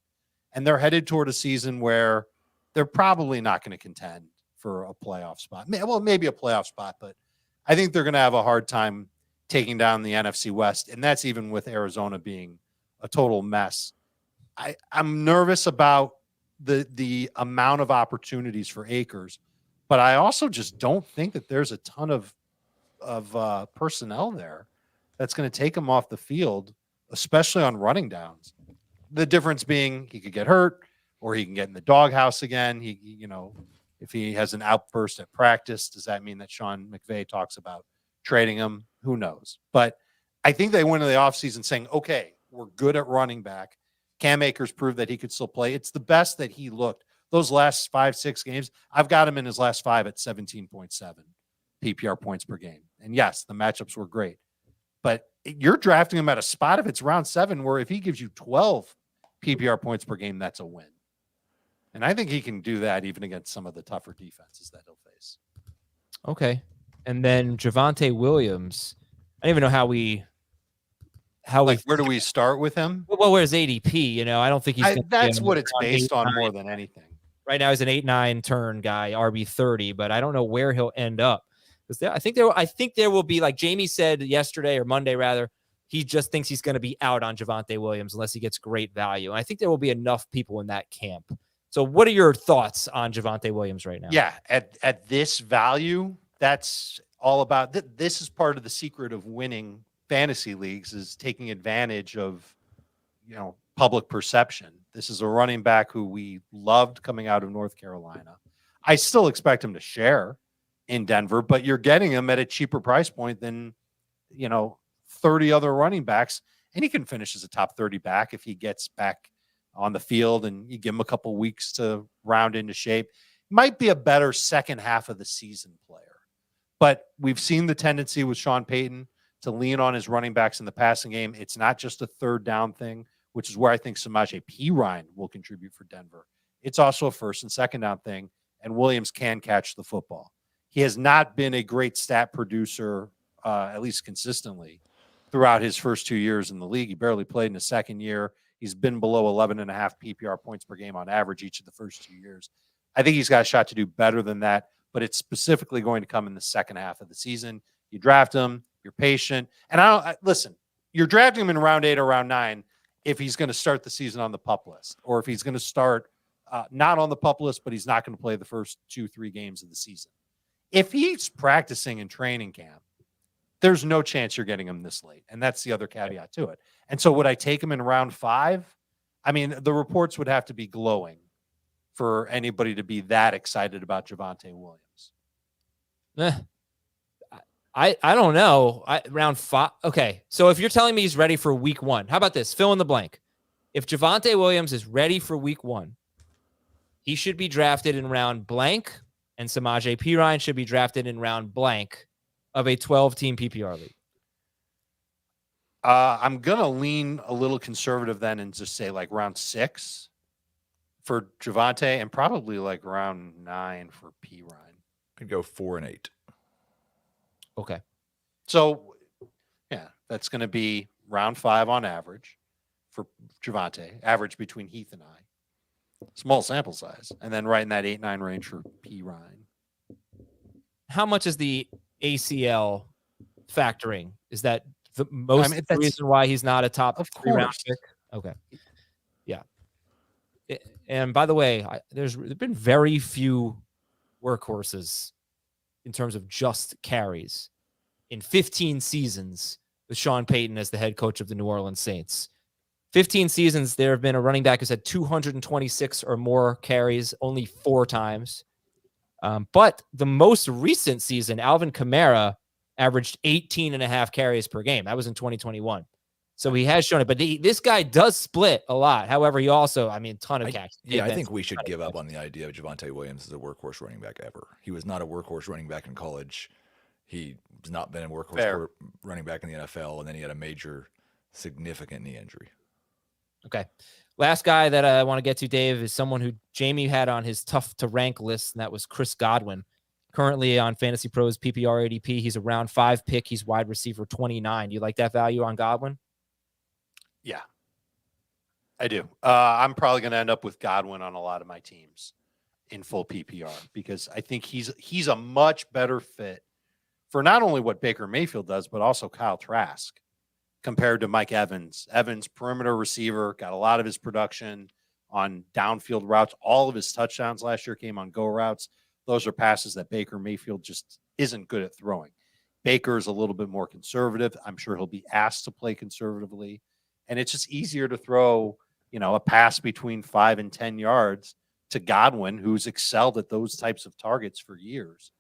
And they're headed toward a season where they're probably not going to contend for a playoff spot. Well, maybe a playoff spot, but I think they're going to have a hard time taking down the NFC West. And that's even with Arizona being a total mess. I'm nervous about the amount of opportunities for Akers, but I also just don't think that there's a ton of personnel there that's going to take him off the field, especially on running downs. The difference being he could get hurt or he can get in the doghouse again. If he has an outburst at practice, does that mean that Sean McVay talks about trading him? Who knows? But I think they went into the offseason saying, okay, we're good at running back. Cam Akers proved that he could still play. It's the best that he looked. Those last 5-6 games, I've got him in his last 5 at 17.7 PPR points per game. And yes, the matchups were great. But you're drafting him at a spot if it's round 7 where if he gives you 12 PPR points per game, that's a win. And I think he can do that even against some of the tougher defenses that he'll face. Okay. And then Javonte Williams. I don't even know where do we start with him? Well, where's ADP? I don't think he's. That's what it's based on more than anything. Right now, he's an 8-9 turn guy, RB30, but I don't know where he'll end up. Because I think there will be, like Jamie said yesterday or Monday rather, he just thinks he's going to be out on Javonte Williams unless he gets great value. And I think there will be enough people in that camp. So, what are your thoughts on Javonte Williams right now? Yeah, at this value, that's all about. This is part of the secret of winning fantasy leagues is taking advantage of, public perception. This is a running back who we loved coming out of North Carolina. I still expect him to share in Denver, but you're getting him at a cheaper price point than, 30 other running backs, and he can finish as a top 30 back if he gets back on the field and you give him a couple weeks to round into shape. Might be a better second half of the season player, but we've seen the tendency with Sean Payton to lean on his running backs in the passing game. It's not just a third down thing, which is where I think Samaje Perine will contribute for Denver. It's also a first and second down thing, and Williams can catch the football. He has not been a great stat producer, at least consistently, throughout his first 2 years in the league. He barely played in his second year. He's been below 11.5 PPR points per game on average each of the first 2 years. I think he's got a shot to do better than that, but it's specifically going to come in the second half of the season. You draft him, you're patient. And listen, you're drafting him in round 8 or round 9 if he's going to start the season on the PUP list, or if he's going to start not on the PUP list, but he's not going to play the first 2-3 games of the season. If he's practicing in training camp, there's no chance you're getting him this late. And that's the other caveat to it. And so would I take him in round 5? I mean, the reports would have to be glowing for anybody to be that excited about Javonte Williams. I don't know. Round 5. Okay. So if you're telling me he's ready for week 1, how about this? Fill in the blank. If Javonte Williams is ready for week 1, he should be drafted in round blank, and Samaje Perine should be drafted in round blank of a 12-team PPR league. I'm going to lean a little conservative then and just say like round 6 for Javonte and probably like round 9 for Perine. Could go 4 and 8. Okay. So, yeah, that's going to be round 5 on average for Javonte, average between Heath and I. Small sample size. And then right in that 8-9 range for Perine. How much is the ACL factoring? Is that the most reason why he's not a top 3 round pick? Okay. Yeah. And by the way, there's been very few workhorses in terms of just carries in 15 seasons with Sean Payton as the head coach of the New Orleans Saints. 15 seasons, there have been a running back who's had 226 or more carries only 4 times. But the most recent season, Alvin Kamara averaged 18.5 carries per game. That was in 2021. So he has shown it. But this guy does split a lot. However, he also, ton of catches. Yeah, I think we should give up on the idea of Javonte Williams as a workhorse running back ever. He was not a workhorse running back in college. He's not been a workhorse running back in the NFL, and then he had a major, significant knee injury. Okay. Last guy that I want to get to, Dave, is someone who Jamie had on his tough to rank list, and that was Chris Godwin. Currently on Fantasy Pros PPR ADP, he's a round 5 pick. He's wide receiver 29. Do you like that value on Godwin? Yeah, I do. I'm probably going to end up with Godwin on a lot of my teams in full PPR because I think he's a much better fit for not only what Baker Mayfield does, but also Kyle Trask compared to Mike Evans. Evans, perimeter receiver, got a lot of his production on downfield routes. All of his touchdowns last year came on go routes. Those are passes that Baker Mayfield just isn't good at throwing. Baker is a little bit more conservative. I'm sure he'll be asked to play conservatively. And it's just easier to throw, a pass between 5 and 10 yards to Godwin, who's excelled at those types of targets for years.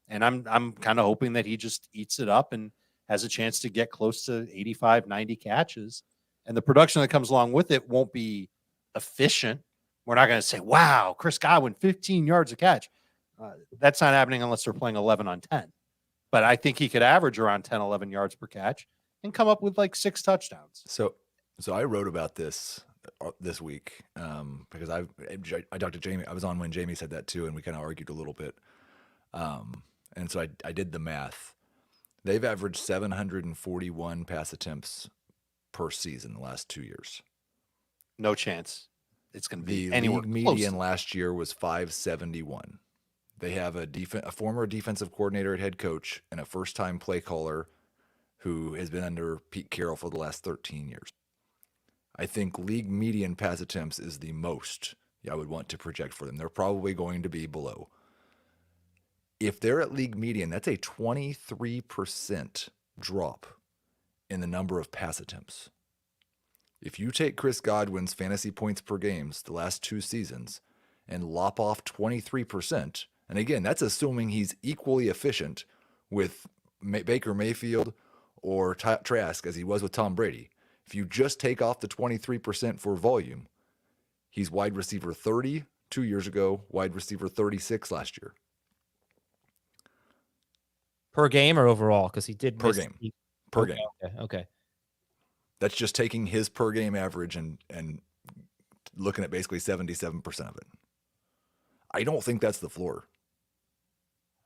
And I'm kind of hoping that he just eats it up and has a chance to get close to 85, 90 catches. And the production that comes along with it won't be efficient. We're not going to say, wow, Chris Godwin, 15 yards a catch. That's not happening unless they're playing 11 on 10. But I think he could average around 10, 11 yards per catch and come up with like 6 touchdowns. So I wrote about this week because I talked to Jamie. I was on when Jamie said that too, and we kind of argued a little bit. And so I did the math. They've averaged 741 pass attempts per season the last 2 years. No chance it's going to be the anywhere league close. median last year was 571. They have a former defensive coordinator at head coach and a first-time play caller who has been under Pete Carroll for the last 13 years. I think league median pass attempts is the most I would want to project for them. They're probably going to be below. If they're at league median, that's a 23% drop in the number of pass attempts. If you take Chris Godwin's fantasy points per games the last 2 seasons and lop off 23%, and again, that's assuming he's equally efficient with Baker Mayfield or Trask as he was with Tom Brady. If you just take off the 23% for volume, he's wide receiver 30 2 years ago, wide receiver 36 last year. Per game or overall? Because he did per game. Per game. Okay. That's just taking his per game average and looking at basically 77% of it. I don't think that's the floor.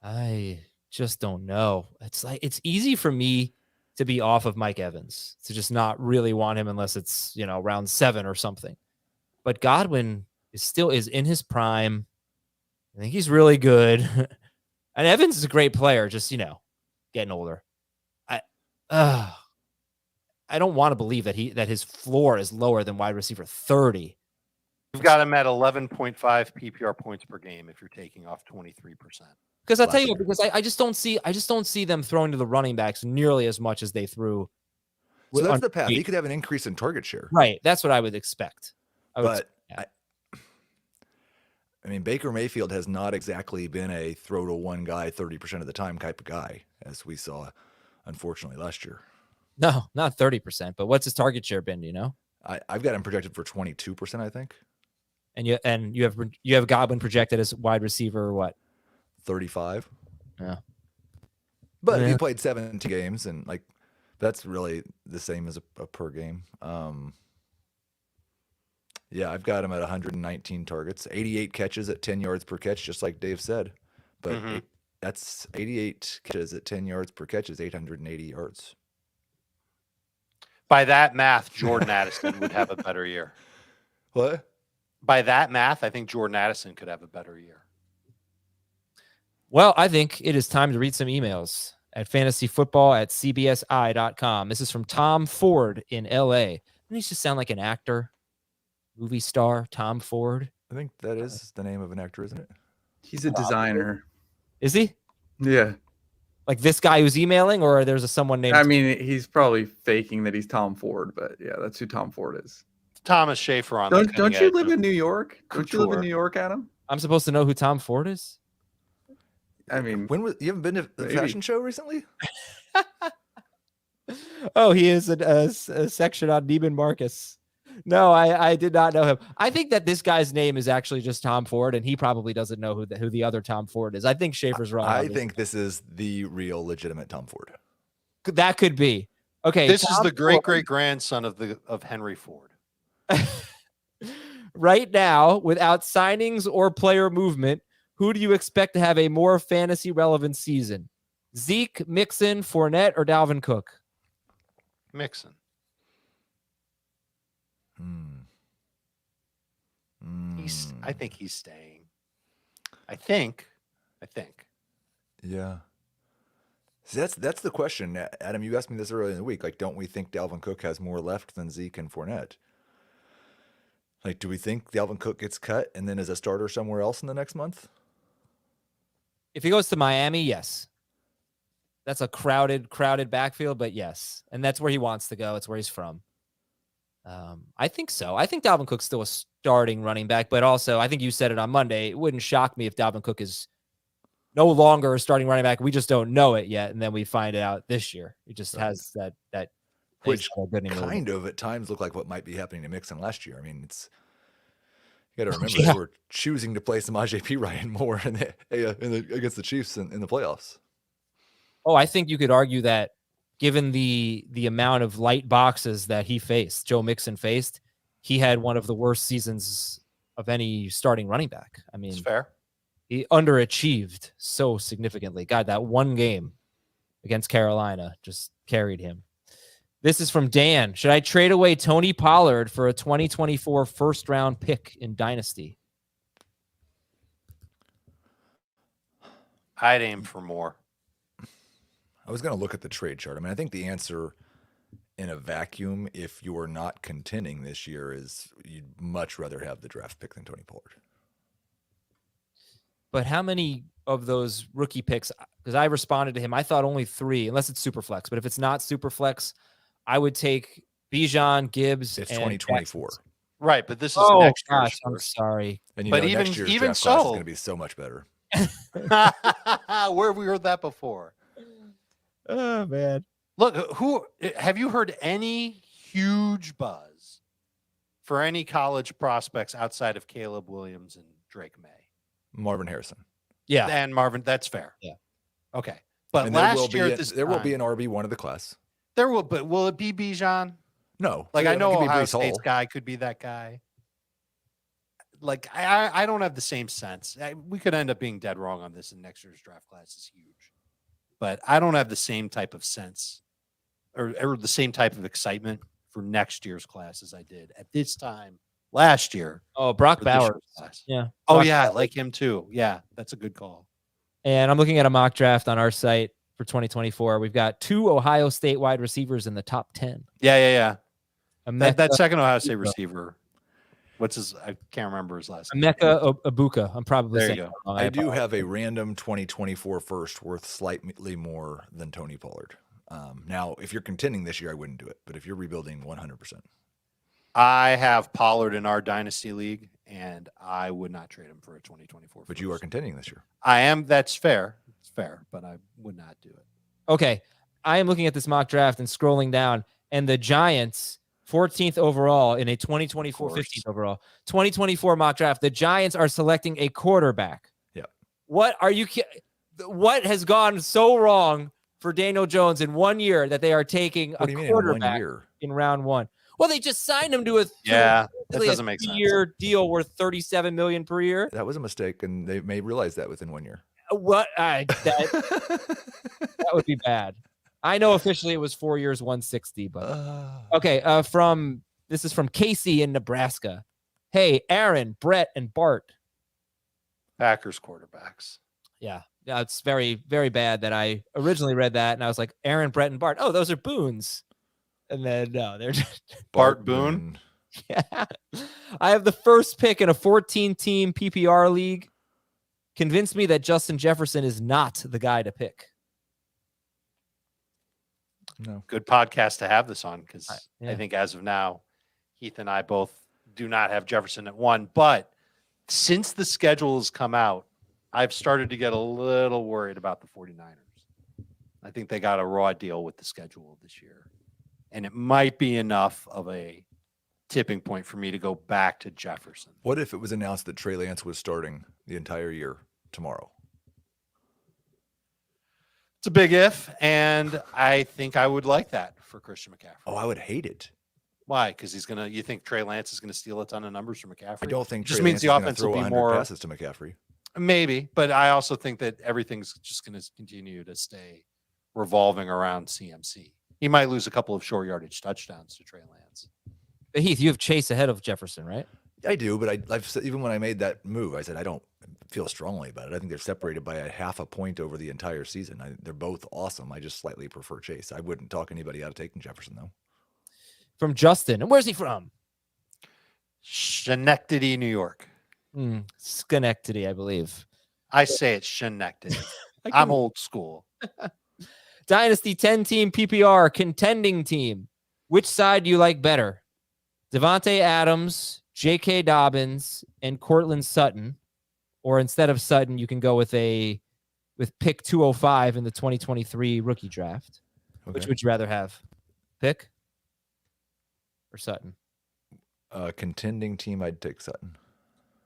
I just don't know. It's easy for me to be off of Mike Evans, to just not really want him unless it's, round 7 or something. But Godwin is in his prime. I think he's really good. And Evans is a great player, just, getting older. I don't want to believe that his floor is lower than wide receiver 30. You've got him at 11.5 PPR points per game if you're taking off 23%. Because I'll tell you, because I just don't see them throwing to the running backs nearly as much as they threw. So that's the path. He could have an increase in target share. Right. That's what I would expect. Baker Mayfield has not exactly been a throw to one guy 30% of the time type of guy, as we saw, unfortunately, last year. No, not 30%. But what's his target share been? Do you know? I've got him projected for 22%, I think. And you have Godwin projected as wide receiver or what? 35. Yeah. But he played 17 games, and that's really the same as a per game. Yeah, I've got him at 119 targets, 88 catches at 10 yards per catch, just like Dave said. But that's 88 catches at 10 yards per catch is 880 yards. By that math, Jordan Addison would have a better year. What? By that math, I think Jordan Addison could have a better year. Well, I think it is time to read some emails at fantasyfootball@cbsi.com. This is from Tom Ford in LA. Doesn't he just sound like an actor? Movie star, Tom Ford. I think that is the name of an actor, isn't it? He's a designer. Is he? Yeah. Like this guy who's emailing, or there's someone named... he's probably faking that he's Tom Ford, but yeah, that's who Tom Ford is. Thomas Schaefer on Don't you live in New York? Don't you live in New York, Adam? I'm supposed to know who Tom Ford is? You haven't been to the fashion show recently? Oh, he is a section on Neiman Marcus. No, I did not know him. I think that this guy's name is actually just Tom Ford, and he probably doesn't know who the other Tom Ford is. I think Schaefer's wrong. I think this is the real legitimate Tom Ford. That could be. Okay. This is the great-great-grandson of Henry Ford. Right now, without signings or player movement, who do you expect to have a more fantasy relevant season? Zeke, Mixon, Fournette, or Dalvin Cook? Mixon. I think he's staying. I think. Yeah. See, that's the question, Adam. You asked me this earlier in the week. Like, don't we think Dalvin Cook has more left than Zeke and Fournette? Like, do we think Dalvin Cook gets cut and then is a starter somewhere else in the next month? If he goes to Miami, yes. That's a crowded backfield, but yes. And that's where he wants to go. It's where he's from. I think so. I think Dalvin Cook's still a starting running back, but also I think you said it on Monday. It wouldn't shock me if Dalvin Cook is no longer a starting running back. We just don't know it yet, and then we find it out this year. He just has that which kind of at times look like what might be happening to Mixon last year. I mean, it's you got to remember they were choosing to play Samaje Perine more against the Chiefs in the playoffs. Oh, I think you could argue that given the amount of light boxes that Joe Mixon faced, he had one of the worst seasons of any starting running back. I mean, it's fair. He underachieved so significantly. God, that one game against Carolina just carried him. This is from Dan. Should I trade away Tony Pollard for a 2024 first-round pick in Dynasty? I'd aim for more. I was going to look at the trade chart. I mean, I think the answer in a vacuum, if you're not contending this year, is you'd much rather have the draft pick than Tony Pollard. But how many of those rookie picks, because I responded to him, I thought only 3, unless it's Superflex. But if it's not Superflex, I would take Bijan, Gibbs, it's and 2024. Jackson. Right, but this is next year. I'm sorry. And but next year's even draft so, class is going to be so much better. Where have we heard that before? Oh, man. Look, have you heard any huge buzz for any college prospects outside of Caleb Williams and Drake May? Marvin Harrison. Yeah. And Marvin, that's fair. Yeah. Okay. But and last year, there will be an RB1 of the class. But will it be Bijan? No. Like, I know Ohio State's State's guy could be that guy. Like, I don't have the same sense. We could end up being dead wrong on this, and next year's draft class is huge. But I don't have the same type of sense or the same type of excitement for next year's class as I did at this time last year. Oh, Brock Bowers. Yeah. Oh, yeah. I like him too. Yeah. That's a good call. And I'm looking at a mock draft on our site for 2024. We've got 2 Ohio State wide receivers in the top 10. Yeah. That second Ohio State receiver. I can't remember his last name. Emeka Ibuka. I'm probably there saying you go. I do have a random 2024 first worth slightly more than Tony Pollard. Now, if you're contending this year, I wouldn't do it. But if you're rebuilding, 100%. I have Pollard in our dynasty league, and I would not trade him for a 2024 But you are contending this year. I am. That's fair. It's fair, but I would not do it. Okay. I am looking at this mock draft and scrolling down, and the Giants, 14th overall in a 2024, 15th overall, 2024 mock draft, the Giants are selecting a quarterback. Yep. What has gone so wrong for Daniel Jones in 1 year that they are taking a quarterback in round 1? Well, they just signed him to a that doesn't make sense. 3-year deal worth $37 million per year. That was a mistake, and they may realize that within 1 year. That would be bad. I know officially it was 4 years, 160, but okay. This is from Casey in Nebraska. Hey, Aaron, Brett, and Bart. Packers quarterbacks. Yeah, it's very, very bad that I originally read that and I was like, Aaron, Brett, and Bart. Oh, those are Boons. And then no, they're just Bart Boone. Yeah. I have the first pick in a 14-team PPR league. Convince me that Justin Jefferson is not the guy to pick. No. Good podcast to have this on because I think as of now, Heath and I both do not have Jefferson at 1. But since the schedule has come out, I've started to get a little worried about the 49ers. I think they got a raw deal with the schedule this year. And it might be enough of a tipping point for me to go back to Jefferson. What if it was announced that Trey Lance was starting the entire year tomorrow? It's a big if, and I think I would like that for Christian McCaffrey. Oh, I would hate it. Why? Because you think Trey Lance is gonna steal a ton of numbers from McCaffrey? I don't think Just Trey means Lance the is gonna offense throw will be 100 more passes to McCaffrey. maybe, but I also think that everything's just gonna continue to stay revolving around CMC. He might lose a couple of short yardage touchdowns to Trey Lance. But Heath, you have Chase ahead of Jefferson, right? I do, but I've said, even when I made that move, I said I don't feel strongly about it. I think they're separated by a half a point over the entire season. They're both awesome. I just slightly prefer Chase. I wouldn't talk anybody out of taking Jefferson, though. From Justin. And where's he from? Schenectady, New York. Schenectady, I believe. I say it's Schenectady. I'm old school. Dynasty 10-team PPR contending team. Which side do you like better? Devontae Adams, J.K. Dobbins, and Cortland Sutton. Or instead of Sutton, you can go with pick 205 in the 2023 rookie draft. Okay. Which would you rather have? Pick or Sutton? Contending team, I'd take Sutton.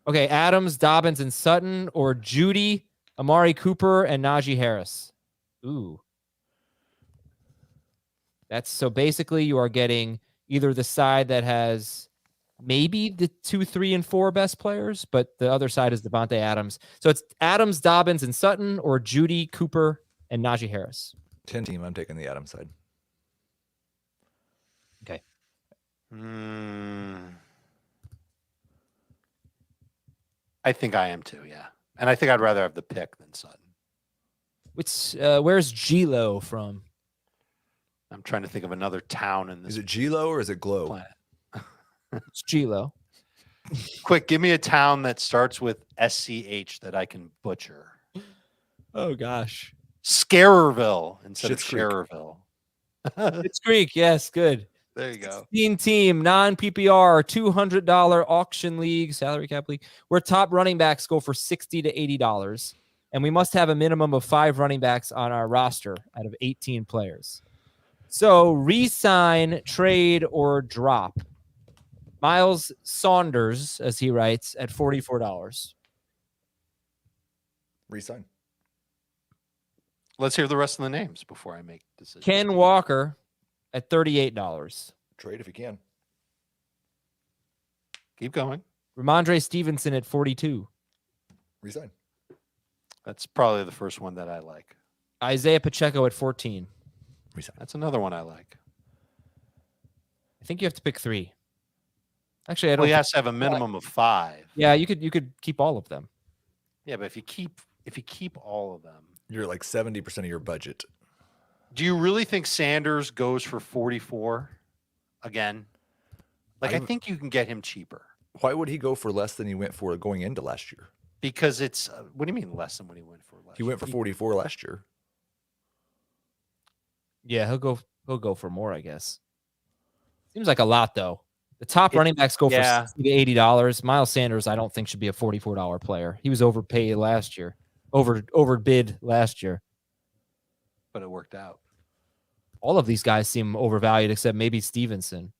Okay, Adams, Dobbins, and Sutton, or Judy, Amari Cooper, and Najee Harris. Ooh. That's so basically you are getting either the side that has maybe the 2, 3, and 4 best players, but the other side is Devontae Adams. So it's Adams, Dobbins, and Sutton, or Judy, Cooper, and Najee Harris. 10 team, I'm taking the Adams side. Okay. I think I am too, yeah. And I think I'd rather have the pick than Sutton. Where's G-Lo from? I'm trying to think of another town in this. Is it G-Lo or is it Glow? Planet. It's G-Lo. Quick, give me a town that starts with SCH that I can butcher. Oh, gosh. Scarerville instead Schitt's of Creek. Schererville. It's Creek. Yes, good. There you go. 16-team, non-PPR, $200 auction league, salary cap league, where top running backs go for $60 to $80. And we must have a minimum of 5 running backs on our roster out of 18 players. So re-sign, trade, or drop. Miles Saunders, as he writes, at $44. Resign. Let's hear the rest of the names before I make decisions. Ken Walker at $38. Trade if you can. Keep going. Ramondre Stevenson at $42. Resign. That's probably the first one that I like. Isaiah Pacheco at $14. Resign. That's another one I like. I think you have to pick 3. Actually, I don't. Well, he has to have a minimum of 5. Yeah, you could keep all of them. Yeah, but if you keep all of them, You're like 70% of your budget. do you really think Sanders goes for 44 again? Like, I think you can get him cheaper. Why would he go for less than he went for going into last year? Because it's what do you mean less than what he went for last He year? went for 44 last year. Yeah, he'll go for more, I guess. Seems like a lot though. The top running backs go for $60 to $80. Miles Sanders, I don't think should be a $44 player. He was overpaid last year, overbid last year. But it worked out. All of these guys seem overvalued except maybe Stevenson.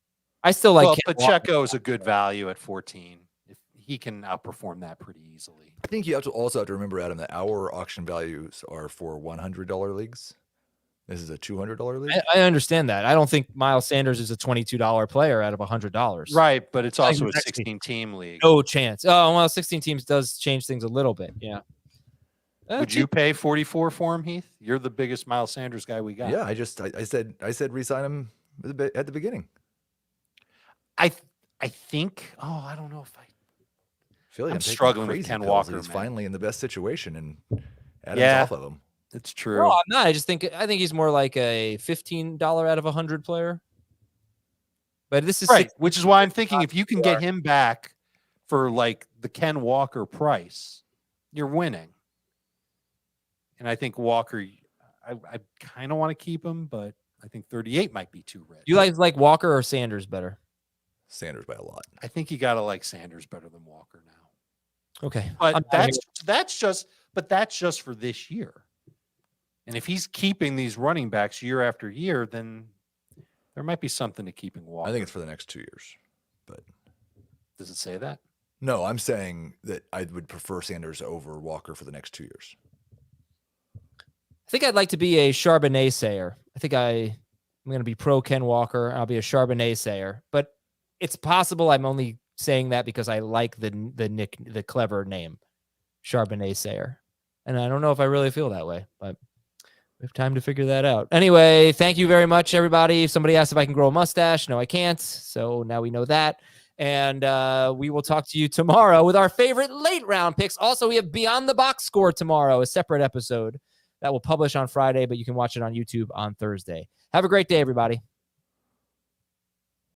I still like. Well, Ken Pacheco Walker. is a good value at 14. If he can outperform that pretty easily. I think you have to also have to remember, Adam, that our auction values are for $100 leagues. This is a $200 league. I understand that. I don't think Miles Sanders is a $22 player out of $100. Right, but it's I also think a it's 16-team league. No chance. Oh, well, 16 teams does change things a little bit. Yeah. Would you pay 44 for him, Heath? You're the biggest Miles Sanders guy we got. Yeah, I said resign him at the beginning. I think. Oh, I don't know if I. Philly, I'm taking struggling with crazy Ken pills. Walker, He's man. finally in the best situation, and Adam's Yeah. off of him. It's true. No, I'm not. I think he's more like a $15 out of 100 player. But this is Right, which is why I'm thinking if you can get him back for like the Ken Walker price, you're winning. And I think Walker, I kind of want to keep him, but I think 38 might be too rich. You like Walker or Sanders better? Sanders by a lot. I think you got to like Sanders better than Walker now. Okay. But that's just for this year. And if he's keeping these running backs year after year, then there might be something to keeping Walker. I think it's for the next 2 years. But Does it say that? no, I'm saying that I would prefer Sanders over Walker for the next 2 years. I think I'd like to be a Charbonnet sayer. I think I I'm going to be pro Ken Walker. I'll be a Charbonnet sayer, but it's possible I'm only saying that because I like the clever name, Charbonnet sayer. And I don't know if I really feel that way, but we have time to figure that out. Anyway, thank you very much, everybody. Somebody asked if I can grow a mustache. No, I can't. So now we know that. And we will talk to you tomorrow with our favorite late round picks. Also, we have Beyond the Box Score tomorrow, a separate episode that will publish on Friday, but you can watch it on YouTube on Thursday. Have a great day, everybody.